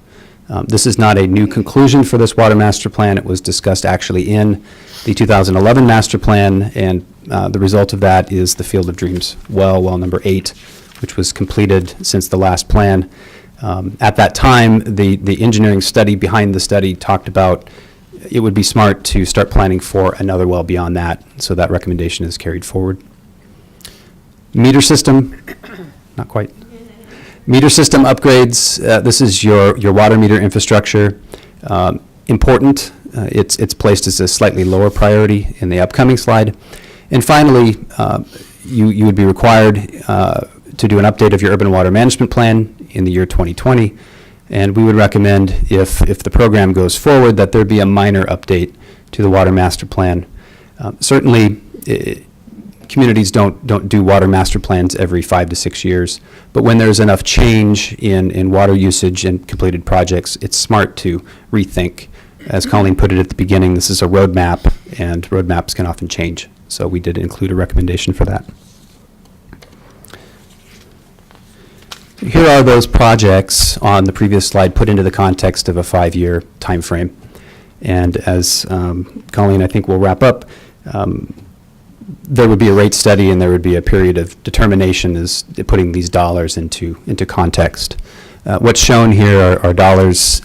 This is not a new conclusion for this water master plan. It was discussed actually in the 2011 master plan, and the result of that is the Field of Dreams well number 8, which was completed since the last plan. At that time, the engineering study behind the study talked about it would be smart to start planning for another well beyond that, so that recommendation is carried forward. Meter system, not quite. Meter system upgrades, this is your water meter infrastructure. Important, it's placed as a slightly lower priority in the upcoming slide. And finally, you would be required to do an update of your urban water management plan in the year 2020. And we would recommend, if the program goes forward, that there be a minor update to the water master plan. Certainly, communities don't do water master plans every 5 to 6 years, but when there's enough change in water usage and completed projects, it's smart to rethink. As Colleen put it at the beginning, this is a roadmap, and roadmaps can often change. So we did include a recommendation for that. Here are those projects on the previous slide put into the context of a 5-year time frame. And as Colleen, I think, will wrap up, there would be a rate study and there would be a period of determination as putting these dollars into context. What's shown here are dollars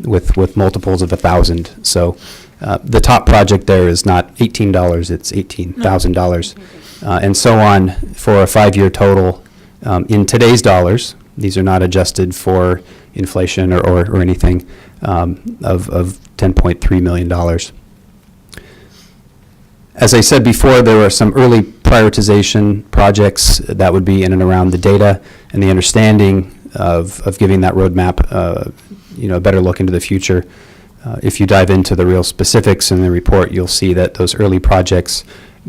with multiples of 1,000. So the top project there is not $18, it's $18,000, and so on for a 5-year total. In today's dollars, these are not adjusted for inflation or anything, of $10.3 million. As I said before, there were some early prioritization projects that would be in and around the data and the understanding of giving that roadmap a better look into the future. If you dive into the real specifics in the report, you'll see that those early projects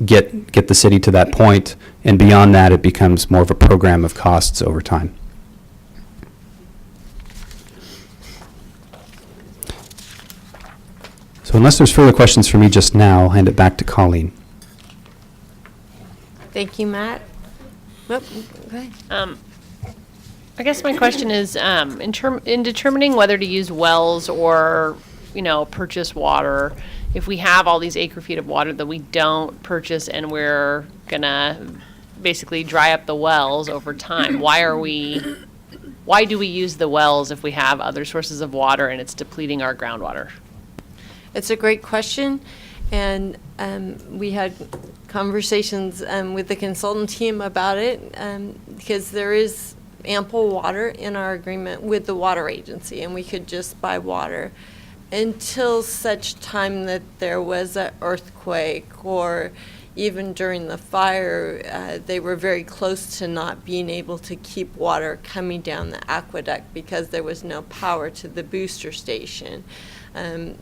get the city to that point, and beyond that, it becomes more of a program of costs over time. So unless there's further questions for me just now, I'll hand it back to Colleen. Thank you, Matt. Nope, go ahead. I guess my question is, in determining whether to use wells or, purchase water, if we have all these acre feet of water that we don't purchase and we're gonna basically dry up the wells over time. Why do we use the wells if we have other sources of water and it's depleting our groundwater? It's a great question, and we had conversations with the consultant team about it, because there is ample water in our agreement with the water agency, and we could just buy water until such time that there was an earthquake, or even during the fire, they were very close to not being able to keep water coming down the aqueduct because there was no power to the booster station. And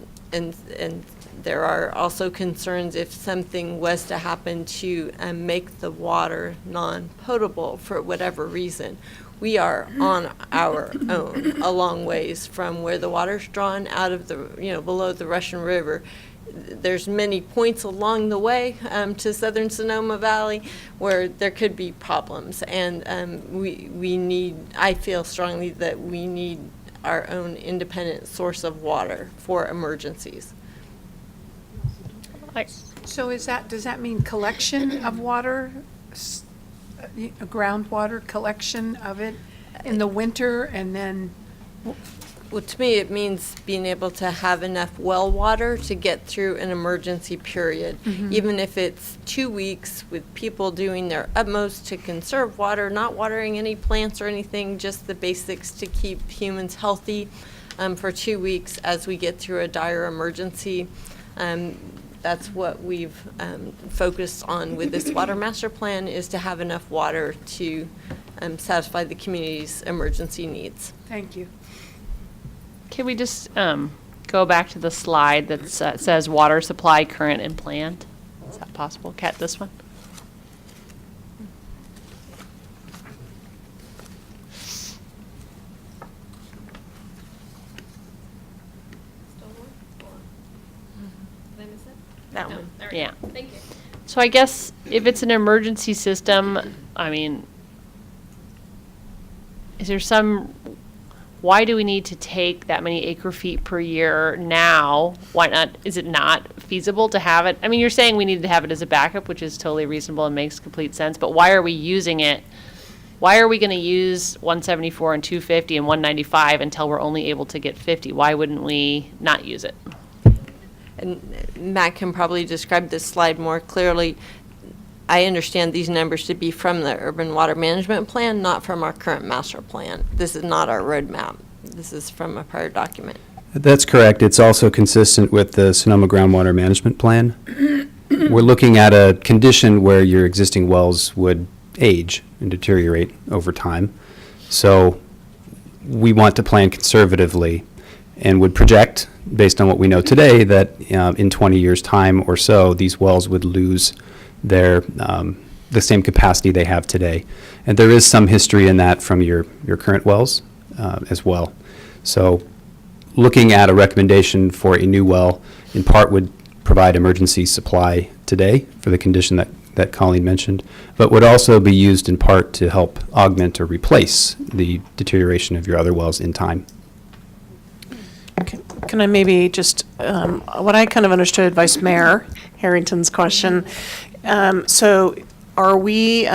there are also concerns if something was to happen to make the water non-potable for whatever reason. We are on our own a long ways from where the water's drawn out of the, below the Russian River. There's many points along the way to southern Sonoma Valley where there could be problems, and we need, I feel strongly that we need our own independent source of water for emergencies. So does that mean collection of water, groundwater collection of it in the winter, and then? Well, to me, it means being able to have enough well water to get through an emergency period, even if it's 2 weeks with people doing their utmost to conserve water, not watering any plants or anything, just the basics to keep humans healthy for 2 weeks as we get through a dire emergency. That's what we've focused on with this water master plan, is to have enough water to satisfy the community's emergency needs. Thank you. Can we just go back to the slide that says water supply current and planned? Is that possible? Kat, this one? That one. Yeah. Thank you. So I guess if it's an emergency system, I mean, is there why do we need to take that many acre feet per year now? Why not? Is it not feasible to have it? I mean, you're saying we need to have it as a backup, which is totally reasonable and makes complete sense, but why are we using it? Why are we going to use 174 and 250 and 195 until we're only able to get 50? Why wouldn't we not use it? And Matt can probably describe this slide more clearly. I understand these numbers to be from the Urban Water Management Plan, not from our current master plan. This is not our roadmap. This is from a prior document. That's correct. It's also consistent with the Sonoma Groundwater Management Plan. We're looking at a condition where your existing wells would age and deteriorate over time. So we want to plan conservatively and would project, based on what we know today, that in 20 years' time or so, these wells would lose their the same capacity they have today. And there is some history in that from your current wells as well. So looking at a recommendation for a new well, in part would provide emergency supply today for the condition that Colleen mentioned, but would also be used in part to help augment or replace the deterioration of your other wells in time. Can I maybe just, what I kind of understood Vice Mayor Harrington's question, so are we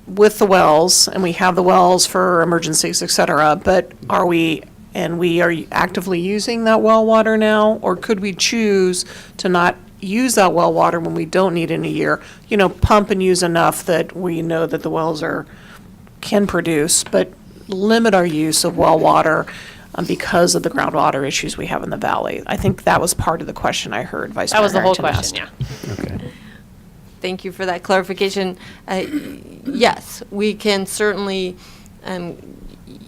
with the wells, and we have the wells for emergencies, et cetera, but are we actively using that well water now, or could we choose to not use that well water when we don't need it in a year? Pump and use enough that we know that the wells can produce, but limit our use of well water because of the groundwater issues we have in the valley. I think that was part of the question I heard Vice Mayor Harrington asked. That was the whole question, yeah. Okay. Thank you for that clarification. Yes, we can certainly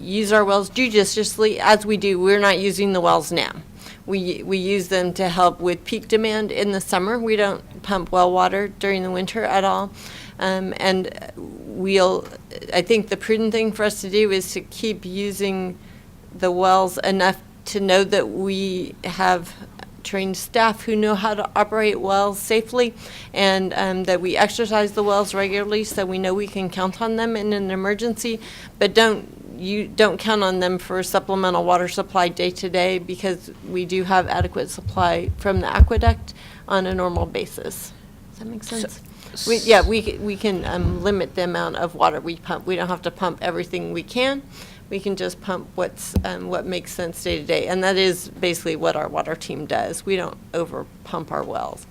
use our wells judiciously as we do. We're not using the wells now. We use them to help with peak demand in the summer. We don't pump well water during the winter at all. And I think the prudent thing for us to do is to keep using the wells enough to know that we have trained staff who know how to operate wells safely, and that we exercise the wells regularly so we know we can count on them in an emergency, but don't count on them for supplemental water supply day to day, because we do have adequate supply from the aqueduct on a normal basis. Does that make sense? We can limit the amount of water we pump. We don't have to pump everything we can. We can just pump what makes sense day to day. And that is basically what our water team does. We don't over pump our wells.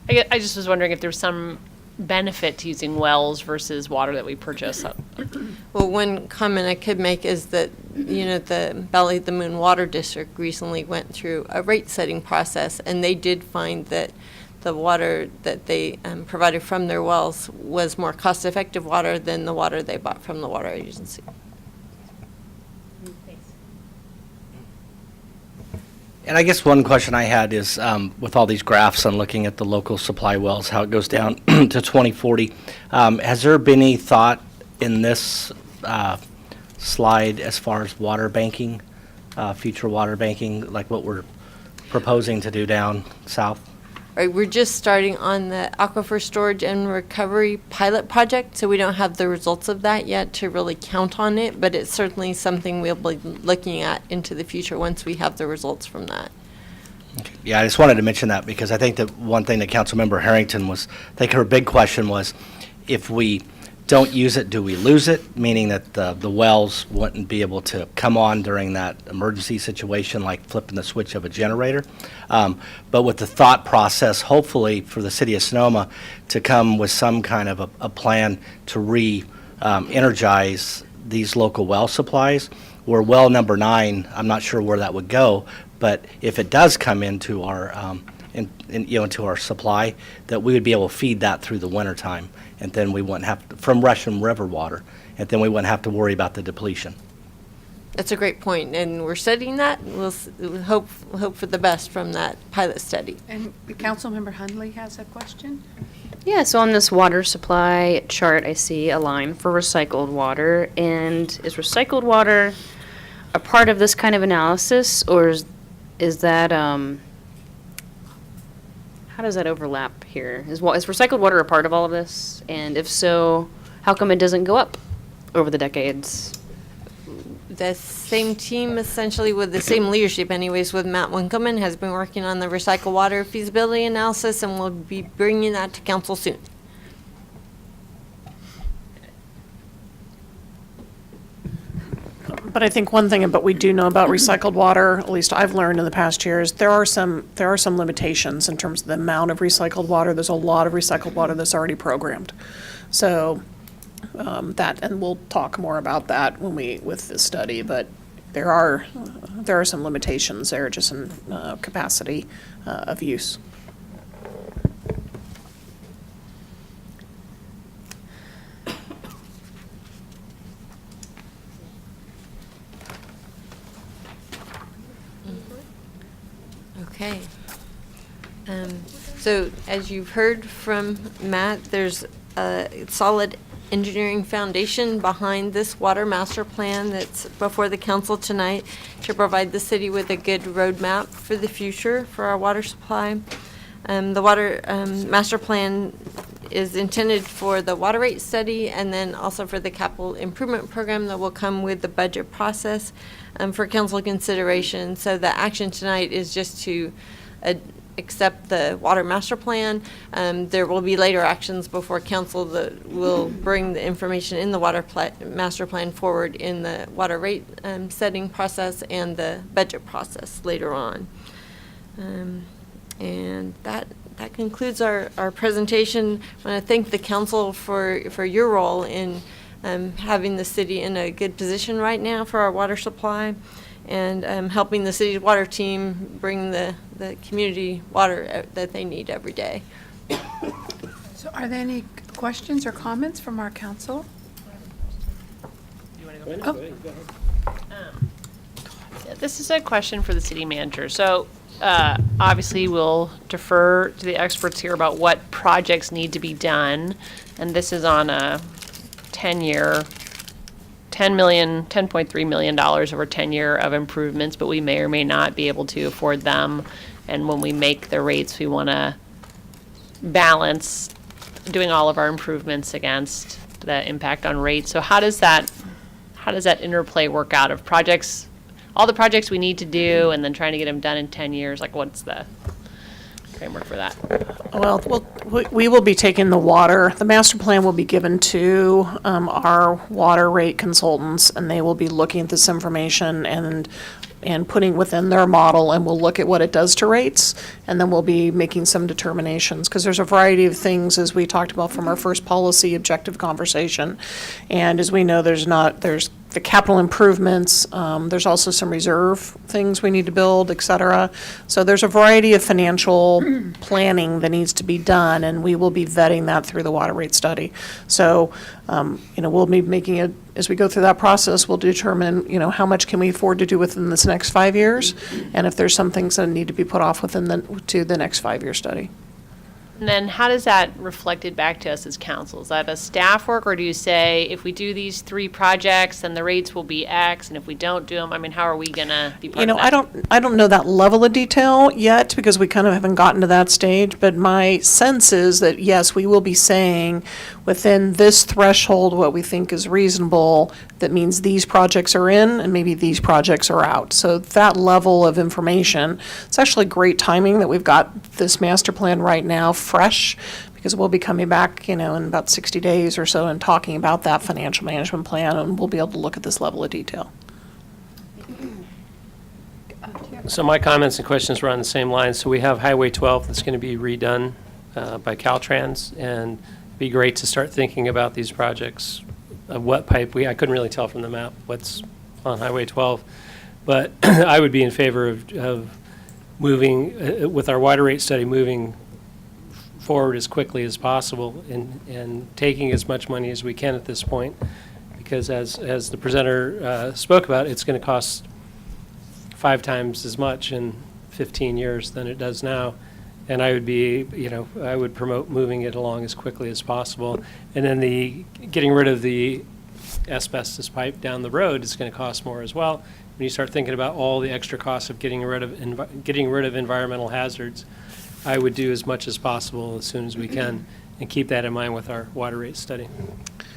I just was wondering if there's some benefit to using wells versus water that we purchase. Well, one comment I could make is that, the Valley of the Moon Water District recently went through a rate setting process, and they did find that the water that they provided from their wells was more cost-effective water than the water they bought from the water agency. And I guess one question I had is, with all these graphs and looking at the local supply wells, how it goes down to 2040, has there been any thought in this slide as far as water banking, future water banking, like what we're proposing to do down south? Right, we're just starting on the aquifer storage and recovery pilot project, so we don't have the results of that yet to really count on it, but it's certainly something we'll be looking at into the future once we have the results from that. Yeah, I just wanted to mention that because I think that one thing that Councilmember Harrington was, I think her big question was, if we don't use it, do we lose it? Meaning that the wells wouldn't be able to come on during that emergency situation, like flipping the switch of a generator. But with the thought process, hopefully for the city of Sonoma to come with some kind of a plan to re-energize these local well supplies, where well number 9, I'm not sure where that would go, but if it does come into our into our supply, that we would be able to feed that through the wintertime, and then we wouldn't have to, from Russian River water, and then we wouldn't have to worry about the depletion. That's a great point, and we're studying that. We'll hope for the best from that pilot study. And Councilmember Hundley has a question? Yeah, so on this water supply chart, I see a line for recycled water. And is recycled water a part of this kind of analysis, or is that, how does that overlap here? Is recycled water a part of all of this? And if so, how come it doesn't go up over the decades? The same team, essentially with the same leadership anyways, with Matt Winkelman, has been working on the recycled water feasibility analysis, and we'll be bringing that to council soon. But I think one thing we do know about recycled water, at least I've learned in the past years, there are some limitations in terms of the amount of recycled water. There's a lot of recycled water that's already programmed. So and we'll talk more about that with this study, but there are some limitations there just in capacity of use. Okay. So as you've heard from Matt, there's a solid engineering foundation behind this water master plan that's before the council tonight to provide the city with a good roadmap for the future for our water supply. The water master plan is intended for the water rate study and then also for the capital improvement program that will come with the budget process for council consideration. So the action tonight is just to accept the water master plan. There will be later actions before council that will bring the information in the water master plan forward in the water rate setting process and the budget process later on. And that concludes our presentation. I want to thank the council for your role in having the city in a good position right now for our water supply and helping the city's water team bring the community water that they need every day. So are there any questions or comments from our council? This is a question for the city manager. So obviously we'll defer to the experts here about what projects need to be done. And this is on a 10-year, $10.3 million over 10 year of improvements, but we may or may not be able to afford them. And when we make the rates, we want to balance doing all of our improvements against the impact on rates. So how does that interplay work out of projects, all the projects we need to do, and then trying to get them done in 10 years? Like, what's the framework for that? Well, we will be taking the master plan will be given to our water rate consultants, and they will be looking at this information and putting within their model, and we'll look at what it does to rates, and then we'll be making some determinations, because there's a variety of things, as we talked about from our first policy objective conversation. And as we know, there's the capital improvements, there's also some reserve things we need to build, et cetera. So there's a variety of financial planning that needs to be done, and we will be vetting that through the water rate study. So, we'll be making it, as we go through that process, we'll determine, how much can we afford to do within this next 5 years, and if there's some things that need to be put off within the next 5-year study. And then how does that reflected back to us as council? Is that a staff work, or do you say, if we do these 3 projects, then the rates will be X, and if we don't do them, how are we gonna be part of that? I don't know that level of detail yet, because we kind of haven't gotten to that stage, but my sense is that, yes, we will be saying within this threshold what we think is reasonable. That means these projects are in and maybe these projects are out. So that level of information, it's actually great timing that we've got this master plan right now fresh, because we'll be coming back, in about 60 days or so and talking about that financial management plan, and we'll be able to look at this level of detail. So my comments and questions were on the same lines. So we have Highway 12 that's going to be redone by Caltrans, and it'd be great to start thinking about these projects. What pipe, I couldn't really tell from the map what's on Highway 12, but I would be in favor of moving, with our water rate study, moving forward as quickly as possible and taking as much money as we can at this point, because as the presenter spoke about, it's going to cost 5 times as much in 15 years than it does now. And I would be, I would promote moving it along as quickly as possible. And then getting rid of the asbestos pipe down the road is going to cost more as well. When you start thinking about all the extra costs of getting rid of environmental hazards, I would do as much as possible as soon as we can, and keep that in mind with our water rate study.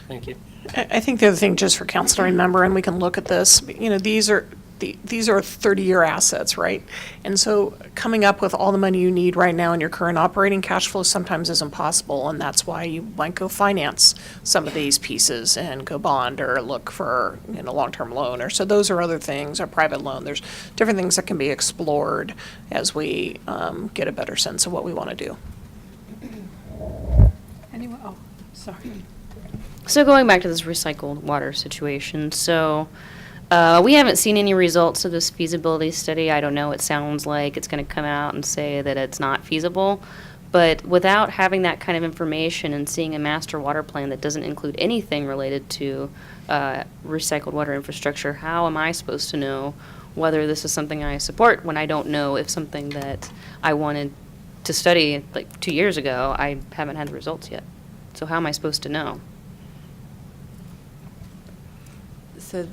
Thank you. I think the other thing, just for council to remember, and we can look at this, these are 30-year assets, right? And so coming up with all the money you need right now in your current operating cash flow sometimes isn't possible, and that's why you might go finance some of these pieces and go bond or look for a long-term loan, or so those are other things, or private loan. There's different things that can be explored as we get a better sense of what we want to do. Anyone? Oh, sorry. So going back to this recycled water situation, so we haven't seen any results of this feasibility study. I don't know, it sounds like it's going to come out and say that it's not feasible. But without having that kind of information and seeing a master water plan that doesn't include anything related to recycled water infrastructure, how am I supposed to know whether this is something I support when I don't know if something that I wanted to study like 2 years ago, I haven't had the results yet? So how am I supposed to know? So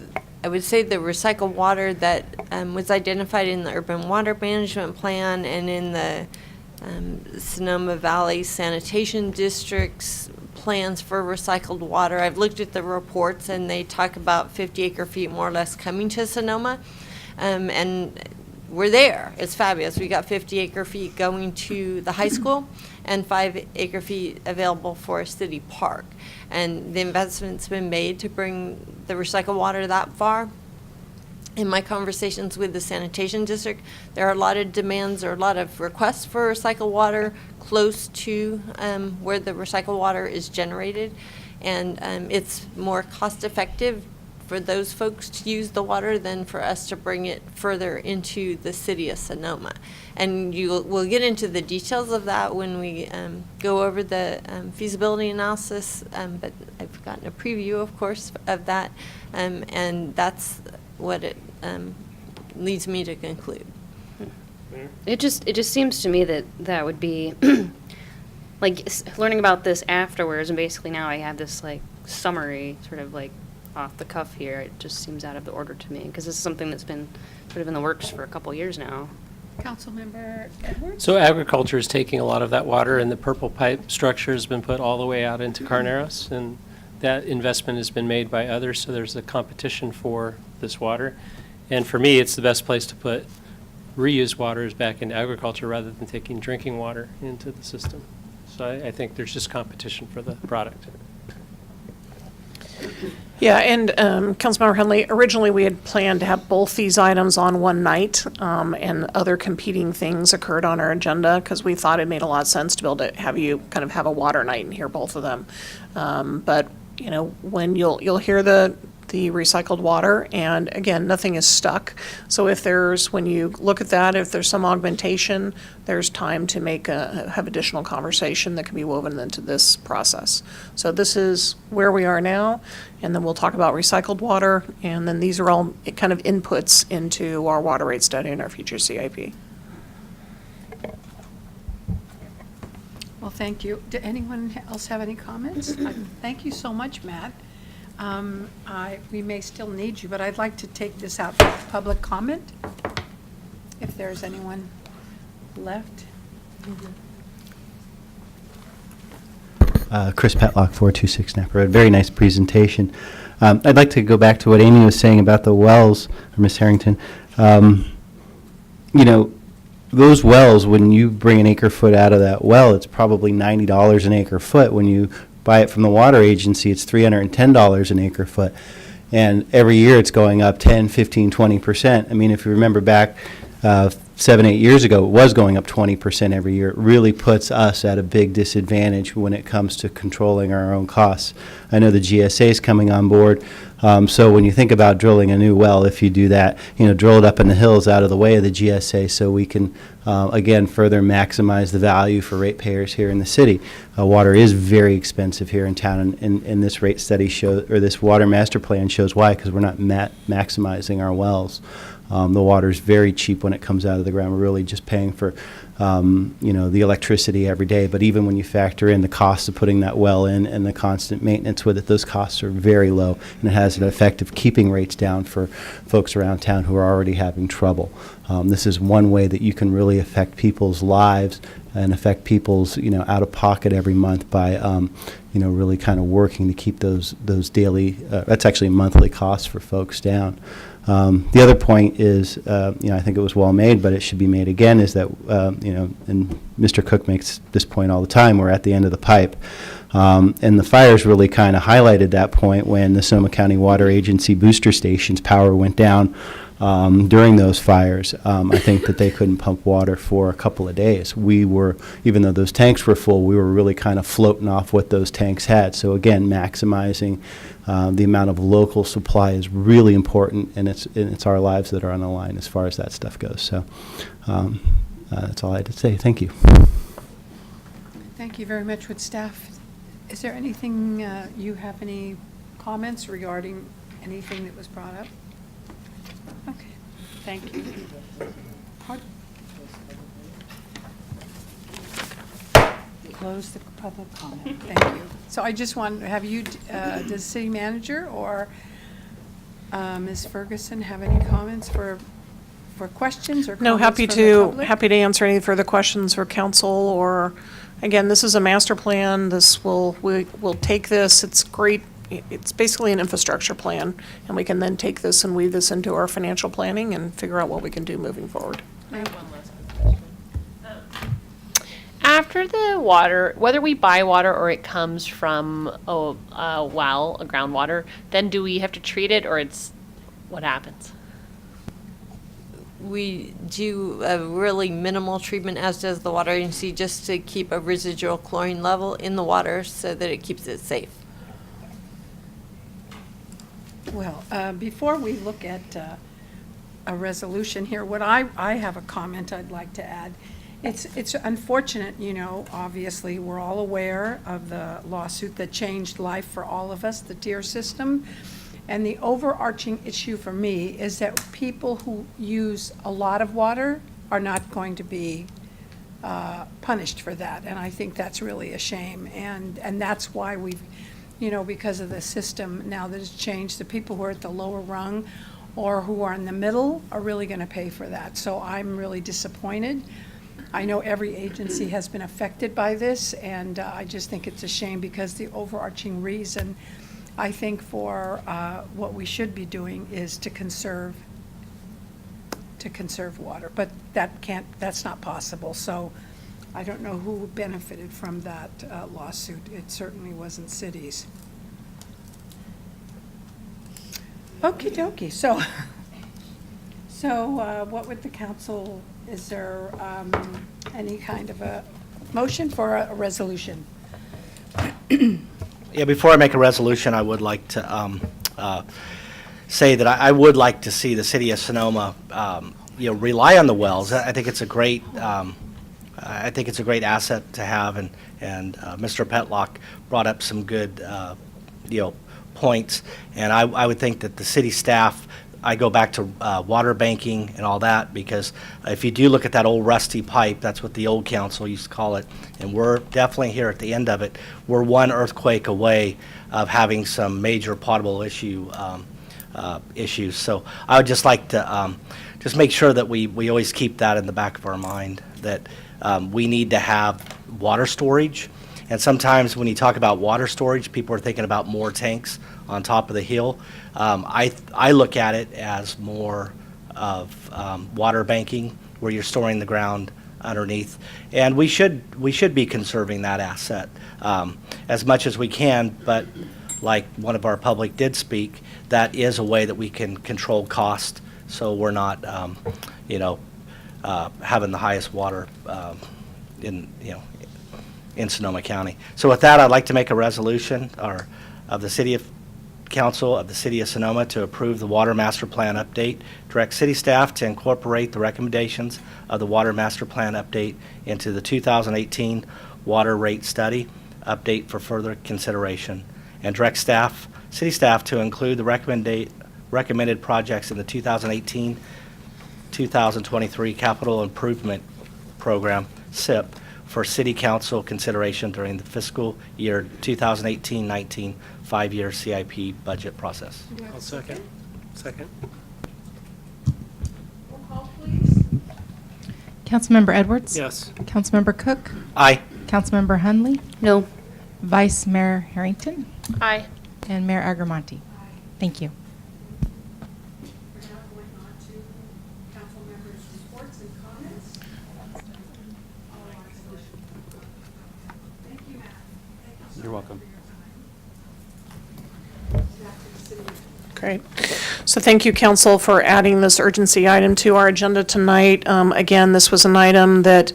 I would say the recycled water that was identified in the urban water management plan and in the Sonoma Valley Sanitation District's plans for recycled water. I've looked at the reports, and they talk about 50 acre-feet more or less coming to Sonoma, and we're there. It's fabulous. We got 50 acre-feet going to the high school and 5 acre-feet available for a city park. And the investment's been made to bring the recycled water that far. In my conversations with the sanitation district, there are a lot of demands or a lot of requests for recycled water close to where the recycled water is generated. And it's more cost effective for those folks to use the water than for us to bring it further into the city of Sonoma. And we'll get into the details of that when we go over the feasibility analysis, but I've gotten a preview, of course, of that, and that's what it leads me to conclude. It just seems to me that would be like learning about this afterwards, and basically now I have this like summary sort of like off the cuff here. It just seems out of the order to me, because this is something that's been sort of in the works for a couple years now. Councilmember Edwards? So agriculture is taking a lot of that water, and the purple pipe structure has been put all the way out into Carneros, and that investment has been made by others, so there's a competition for this water. And for me, it's the best place to put reuse waters back into agriculture rather than taking drinking water into the system. So I think there's just competition for the product. Yeah, and Councilmember Henley, originally we had planned to have both these items on one night, and other competing things occurred on our agenda because we thought it made a lot of sense to be able to have you kind of have a water night and hear both of them. But, you know, when you'll hear the recycled water, and again, nothing is stuck. So if there's, when you look at that, if there's some augmentation, there's time to have additional conversation that can be woven into this process. So this is where we are now, and then we'll talk about recycled water, and then these are all kind of inputs into our water rate study and our future CIP. Well, thank you. Did anyone else have any comments? Thank you so much, Matt. We may still need you, but I'd like to take this out for public comment, if there's anyone left. Chris Petlock, 426 Napa Road. Very nice presentation. I'd like to go back to what Amy was saying about the wells, or Ms. Harrington. You know, those wells, when you bring an acre foot out of that well, it's probably $90 an acre foot. When you buy it from the water agency, it's $310 an acre foot. And every year it's going up 10, 15, 20%. I mean, if you remember back 7, 8 years ago, it was going up 20% every year. It really puts us at a big disadvantage when it comes to controlling our own costs. I know the GSA is coming on board. So when you think about drilling a new well, if you do that, you know, drill it up in the hills out of the way of the GSA so we can, again, further maximize the value for ratepayers here in the city. Water is very expensive here in town, and this rate study shows, or this water master plan shows why, because we're not maximizing our wells. The water is very cheap when it comes out of the ground. We're really just paying for, you know, the electricity every day. But even when you factor in the cost of putting that well in and the constant maintenance with it, those costs are very low, and it has an effect of keeping rates down for folks around town who are already having trouble. This is one way that you can really affect people's lives and affect people's, you know, out of pocket every month by, you know, really kind of working to keep those daily, that's actually monthly costs for folks down. The other point is, you know, I think it was well made, but it should be made again, is that, you know, and Mr. Cook makes this point all the time, we're at the end of the pipe. And the fires really kind of highlighted that point when the Sonoma County Water Agency booster station's power went down during those fires. I think that they couldn't pump water for a couple of days. We were, even though those tanks were full, we were really kind of floating off what those tanks had. So again, maximizing the amount of local supply is really important, and it's our lives that are on the line as far as that stuff goes. So that's all I had to say. Thank you. Thank you very much. Would staff, is there anything, you have any comments regarding anything that was brought up? Okay, thank you. Close the public comment. Thank you. So I just want to have you, does the city manager or Ms. Ferguson have any comments for questions or comments No, happy from the public? happy to answer any further questions for council, or, again, this is a master plan. We'll take this. It's great. It's basically an infrastructure plan, and we can then take this and weave this into our financial planning and figure out what we can do moving forward. I have one last question. After the water, whether we buy water or it comes from a well, a groundwater, then do we have to treat it, or it's what happens? We do a really minimal treatment, as does the water agency, just to keep a residual chlorine level in the water so that it keeps it safe. Well, before we look at a resolution here, what I have a comment I'd like to add. It's unfortunate, you know, obviously, we're all aware of the lawsuit that changed life for all of us, the tier system. And the overarching issue for me is that people who use a lot of water are not going to be punished for that. And I think that's really a shame. And that's why we've, you know, because of the system now that has changed, the people who are at the lower rung or who are in the middle are really going to pay for that. So I'm really disappointed. I know every agency has been affected by this, and I just think it's a shame, because the overarching reason, I think, for what we should be doing is to conserve to conserve water, but that's not possible. So I don't know who benefited from that lawsuit. It certainly wasn't cities. Okie dokie. So what would the council, is there any kind of a motion for a resolution? Yeah, before I make a resolution, I would like to say that I would like to see the city of Sonoma, rely on the wells. I think it's a great, asset to have, and Mr. Petlock brought up some good, points. And I would think that the city staff, I go back to water banking and all that, because if you do look at that old rusty pipe, that's what the old council used to call it, and we're definitely here at the end of it. We're one earthquake away of having some major potable issues. So I would just like to just make sure that we always keep that in the back of our mind, that we need to have water storage. And sometimes when you talk about water storage, people are thinking about more tanks on top of the hill. I look at it as more of water banking, where you're storing the ground underneath. And we should be conserving that asset as much as we can, but like one of our public did speak, that is a way that we can control cost, so we're not having the highest water in Sonoma County. So with that, I'd like to make a resolution of the City of Council of the City of Sonoma to approve the Water Master Plan update, direct city staff to incorporate the recommendations of the Water Master Plan update into the 2018 water rate study update for further consideration, and direct city staff to include the recommended projects in the 2018-2023 Capital Improvement Program, CIP, for City Council consideration during the fiscal year 2018-19 5-year CIP budget process. I'll second. Roll call, please. Councilmember Edwards? Yes. Councilmember Cook? Aye. Councilmember Hunley? No. Vice Mayor Harrington? Aye. And Mayor Agramonte? Thank you. We're now going on to council members' reports and comments. Thank you, Matt. Thank you so You're much welcome. for your time. Great. So thank you, council, for adding this urgency item to our agenda tonight. Again, this was an item that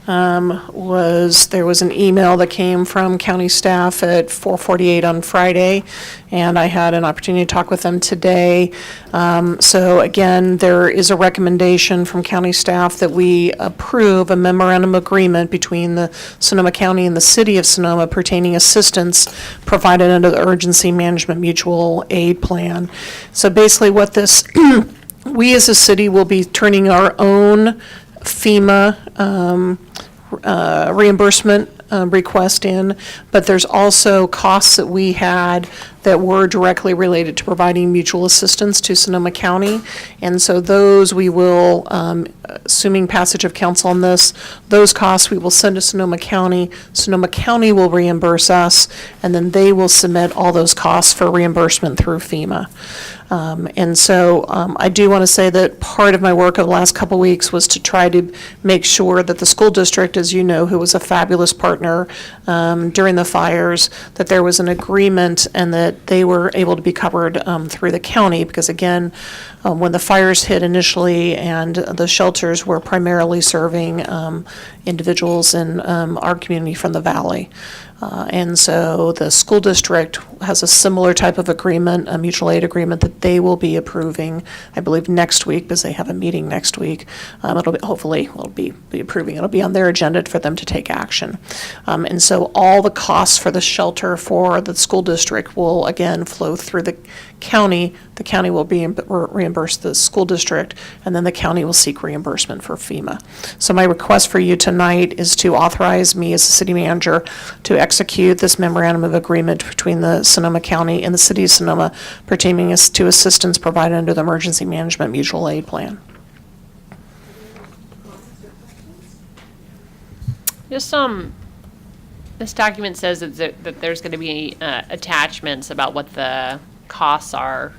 there was an email that came from county staff at 4:48 on Friday, and I had an opportunity to talk with them today. So again, there is a recommendation from county staff that we approve a memorandum agreement between the Sonoma County and the City of Sonoma pertaining assistance provided under the Urgency Management Mutual Aid Plan. So basically what this, we as a city will be turning our own FEMA reimbursement request in, but there's also costs that we had that were directly related to providing mutual assistance to Sonoma County. And so those we will, assuming passage of council on this, those costs we will send to Sonoma County. Sonoma County will reimburse us, and then they will submit all those costs for reimbursement through FEMA. And so I do want to say that part of my work over the last couple weeks was to try to make sure that the school district, as you know, who was a fabulous partner during the fires, that there was an agreement and that they were able to be covered through the county, because again, when the fires hit initially and the shelters were primarily serving individuals in our community from the valley. And so the school district has a similar type of agreement, a mutual aid agreement that they will be approving, I believe, next week, because they have a meeting next week. It'll be, hopefully, we'll be approving. It'll be on their agenda for them to take action. And so all the costs for the shelter for the school district will, again, flow through the county. The county will reimburse the school district, and then the county will seek reimbursement for FEMA. So my request for you tonight is to authorize me as the city manager to execute this memorandum of agreement between the Sonoma County and the City of Sonoma pertaining to assistance provided under the Emergency Management Mutual Aid Plan. Just this document says that there's going to be attachments about what the costs are,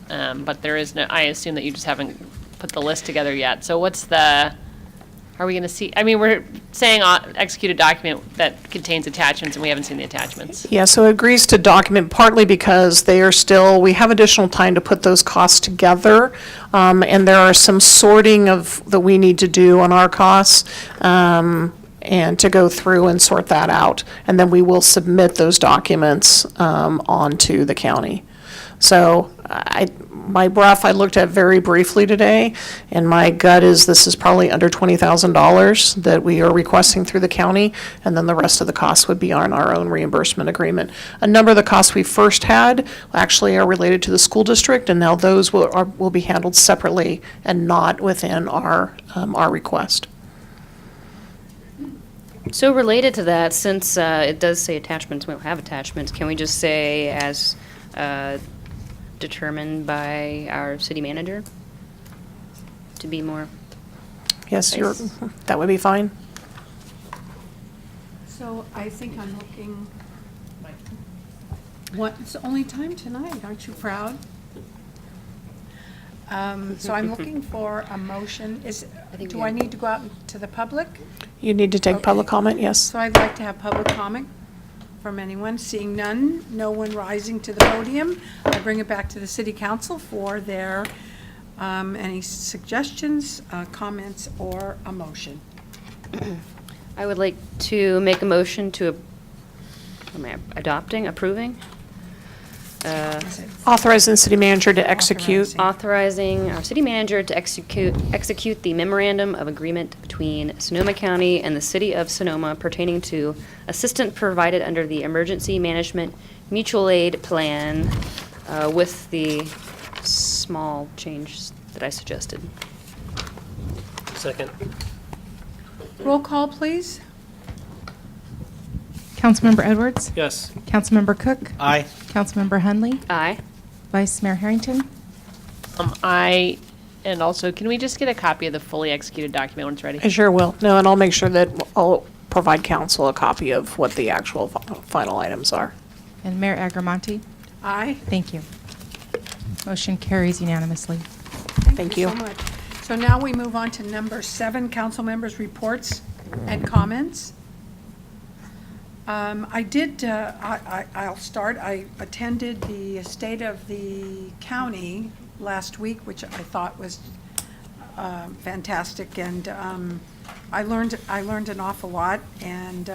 but there is no, I assume that you just haven't put the list together yet. So are we going to see, I mean, we're saying execute a document that contains attachments, and we haven't seen the attachments. Yeah, so it agrees to document partly because we have additional time to put those costs together. And there are some sorting that we need to do on our costs, and to go through and sort that out. And then we will submit those documents, onto the county. So my rough, I looked at very briefly today, and my gut is this is probably under $20,000 that we are requesting through the county, and then the rest of the costs would be on our own reimbursement agreement. A number of the costs we first had actually are related to the school district, and now those will be handled separately and not within our request. So related to that, since it does say attachments, we don't have attachments, can we just say as determined by our city manager? To be more Yes, precise? that would be fine. So I think I'm looking, it's the only time tonight, aren't you proud? So I'm looking for a motion. Do I need to go out to the public? You need to take Okay. public comment, yes. So I'd like to have public comment from anyone. Seeing none, no one rising to the podium, I bring it back to the city council for their, any suggestions, comments, or a motion. I would like to make a motion to, approving? Authorizing the city manager to execute. Authorizing our city manager to execute the memorandum of agreement between Sonoma County and the city of Sonoma pertaining to assistance provided under the Emergency Management Mutual Aid Plan, with the small change that I suggested. Second. Roll call, please. Councilmember Edwards? Yes. Councilmember Cook? Aye. Councilmember Hunley? Aye. Vice Mayor Harrington? And also, can we just get a copy of the fully executed document when it's ready? I sure will. No, and I'll make sure that I'll provide council a copy of what the actual final items are. And Mayor Agramonte? Aye. Thank you. Motion carries unanimously. Thank you. So much. So now we move on to number 7, council members' reports and comments. I'll start. I attended the State of the County last week, which I thought was fantastic, and I learned an awful lot, and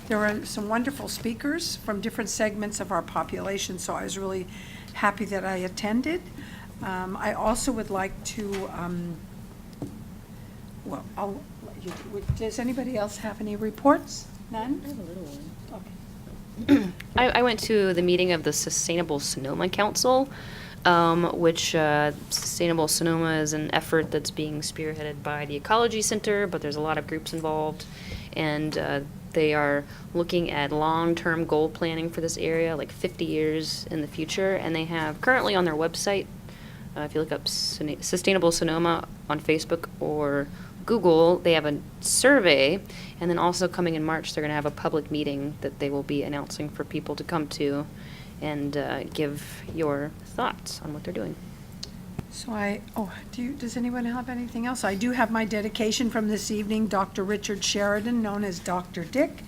there were some wonderful speakers from different segments of our population, so I was really happy that I attended. I also would like to, does anybody else have any reports? None? I have a little one. Okay. I went to the meeting of the Sustainable Sonoma Council, which Sustainable Sonoma is an effort that's being spearheaded by the Ecology Center, but there's a lot of groups involved, and they are looking at long-term goal planning for this area, like 50 years in the future, and they have currently on their website, if you look up Sustainable Sonoma on Facebook or Google, they have a survey, and then also coming in March, they're going to have a public meeting that they will be announcing for people to come to and give your thoughts on what they're doing. So does anyone have anything else? I do have my dedication from this evening, Dr. Richard Sheridan, known as Dr. Dick,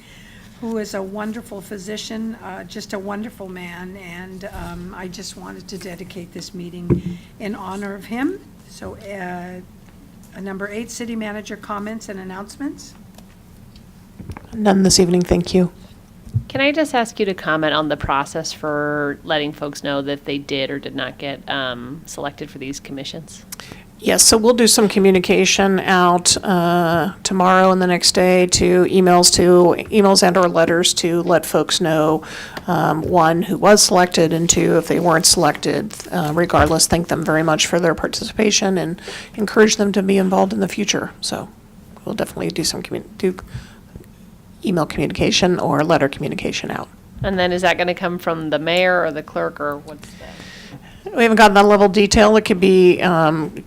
who is a wonderful physician, just a wonderful man, and I just wanted to dedicate this meeting in honor of him. So, number 8, city manager comments and announcements. None this evening, thank you. Can I just ask you to comment on the process for letting folks know that they did or did not get selected for these commissions? Yes, so we'll do some communication out tomorrow and the next day to emails and or letters to let folks know, 1, who was selected, and 2, if they weren't selected, regardless, thank them very much for their participation and encourage them to be involved in the future. So we'll definitely do some email communication or letter communication out. And then is that going to come from the mayor or the clerk, or what's that? We haven't gotten that level of detail. It could be,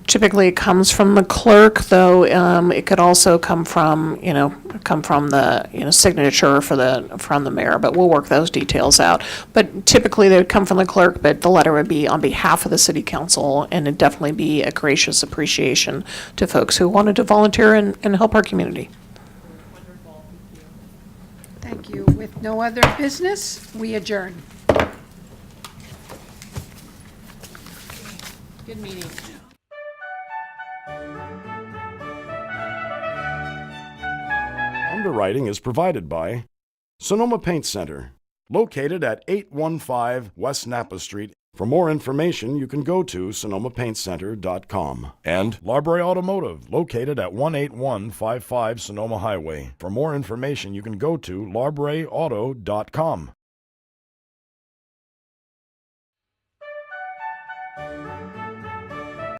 typically it comes from the clerk, though, it could also come from, the, signature from the mayor, but we'll work those details out. But typically they would come from the clerk, but the letter would be on behalf of the city council, and it'd definitely be a gracious appreciation to folks who wanted to volunteer and help our community. Thank you. With no other business, we adjourn. Good meeting. Underwriting is provided by Sonoma Paint Center, located at 815 West Napa Street. For more information, you can go to sonomapaintcenter.com. And Larbury Automotive, located at 18155 Sonoma Highway. For more information, you can go to larburyauto.com.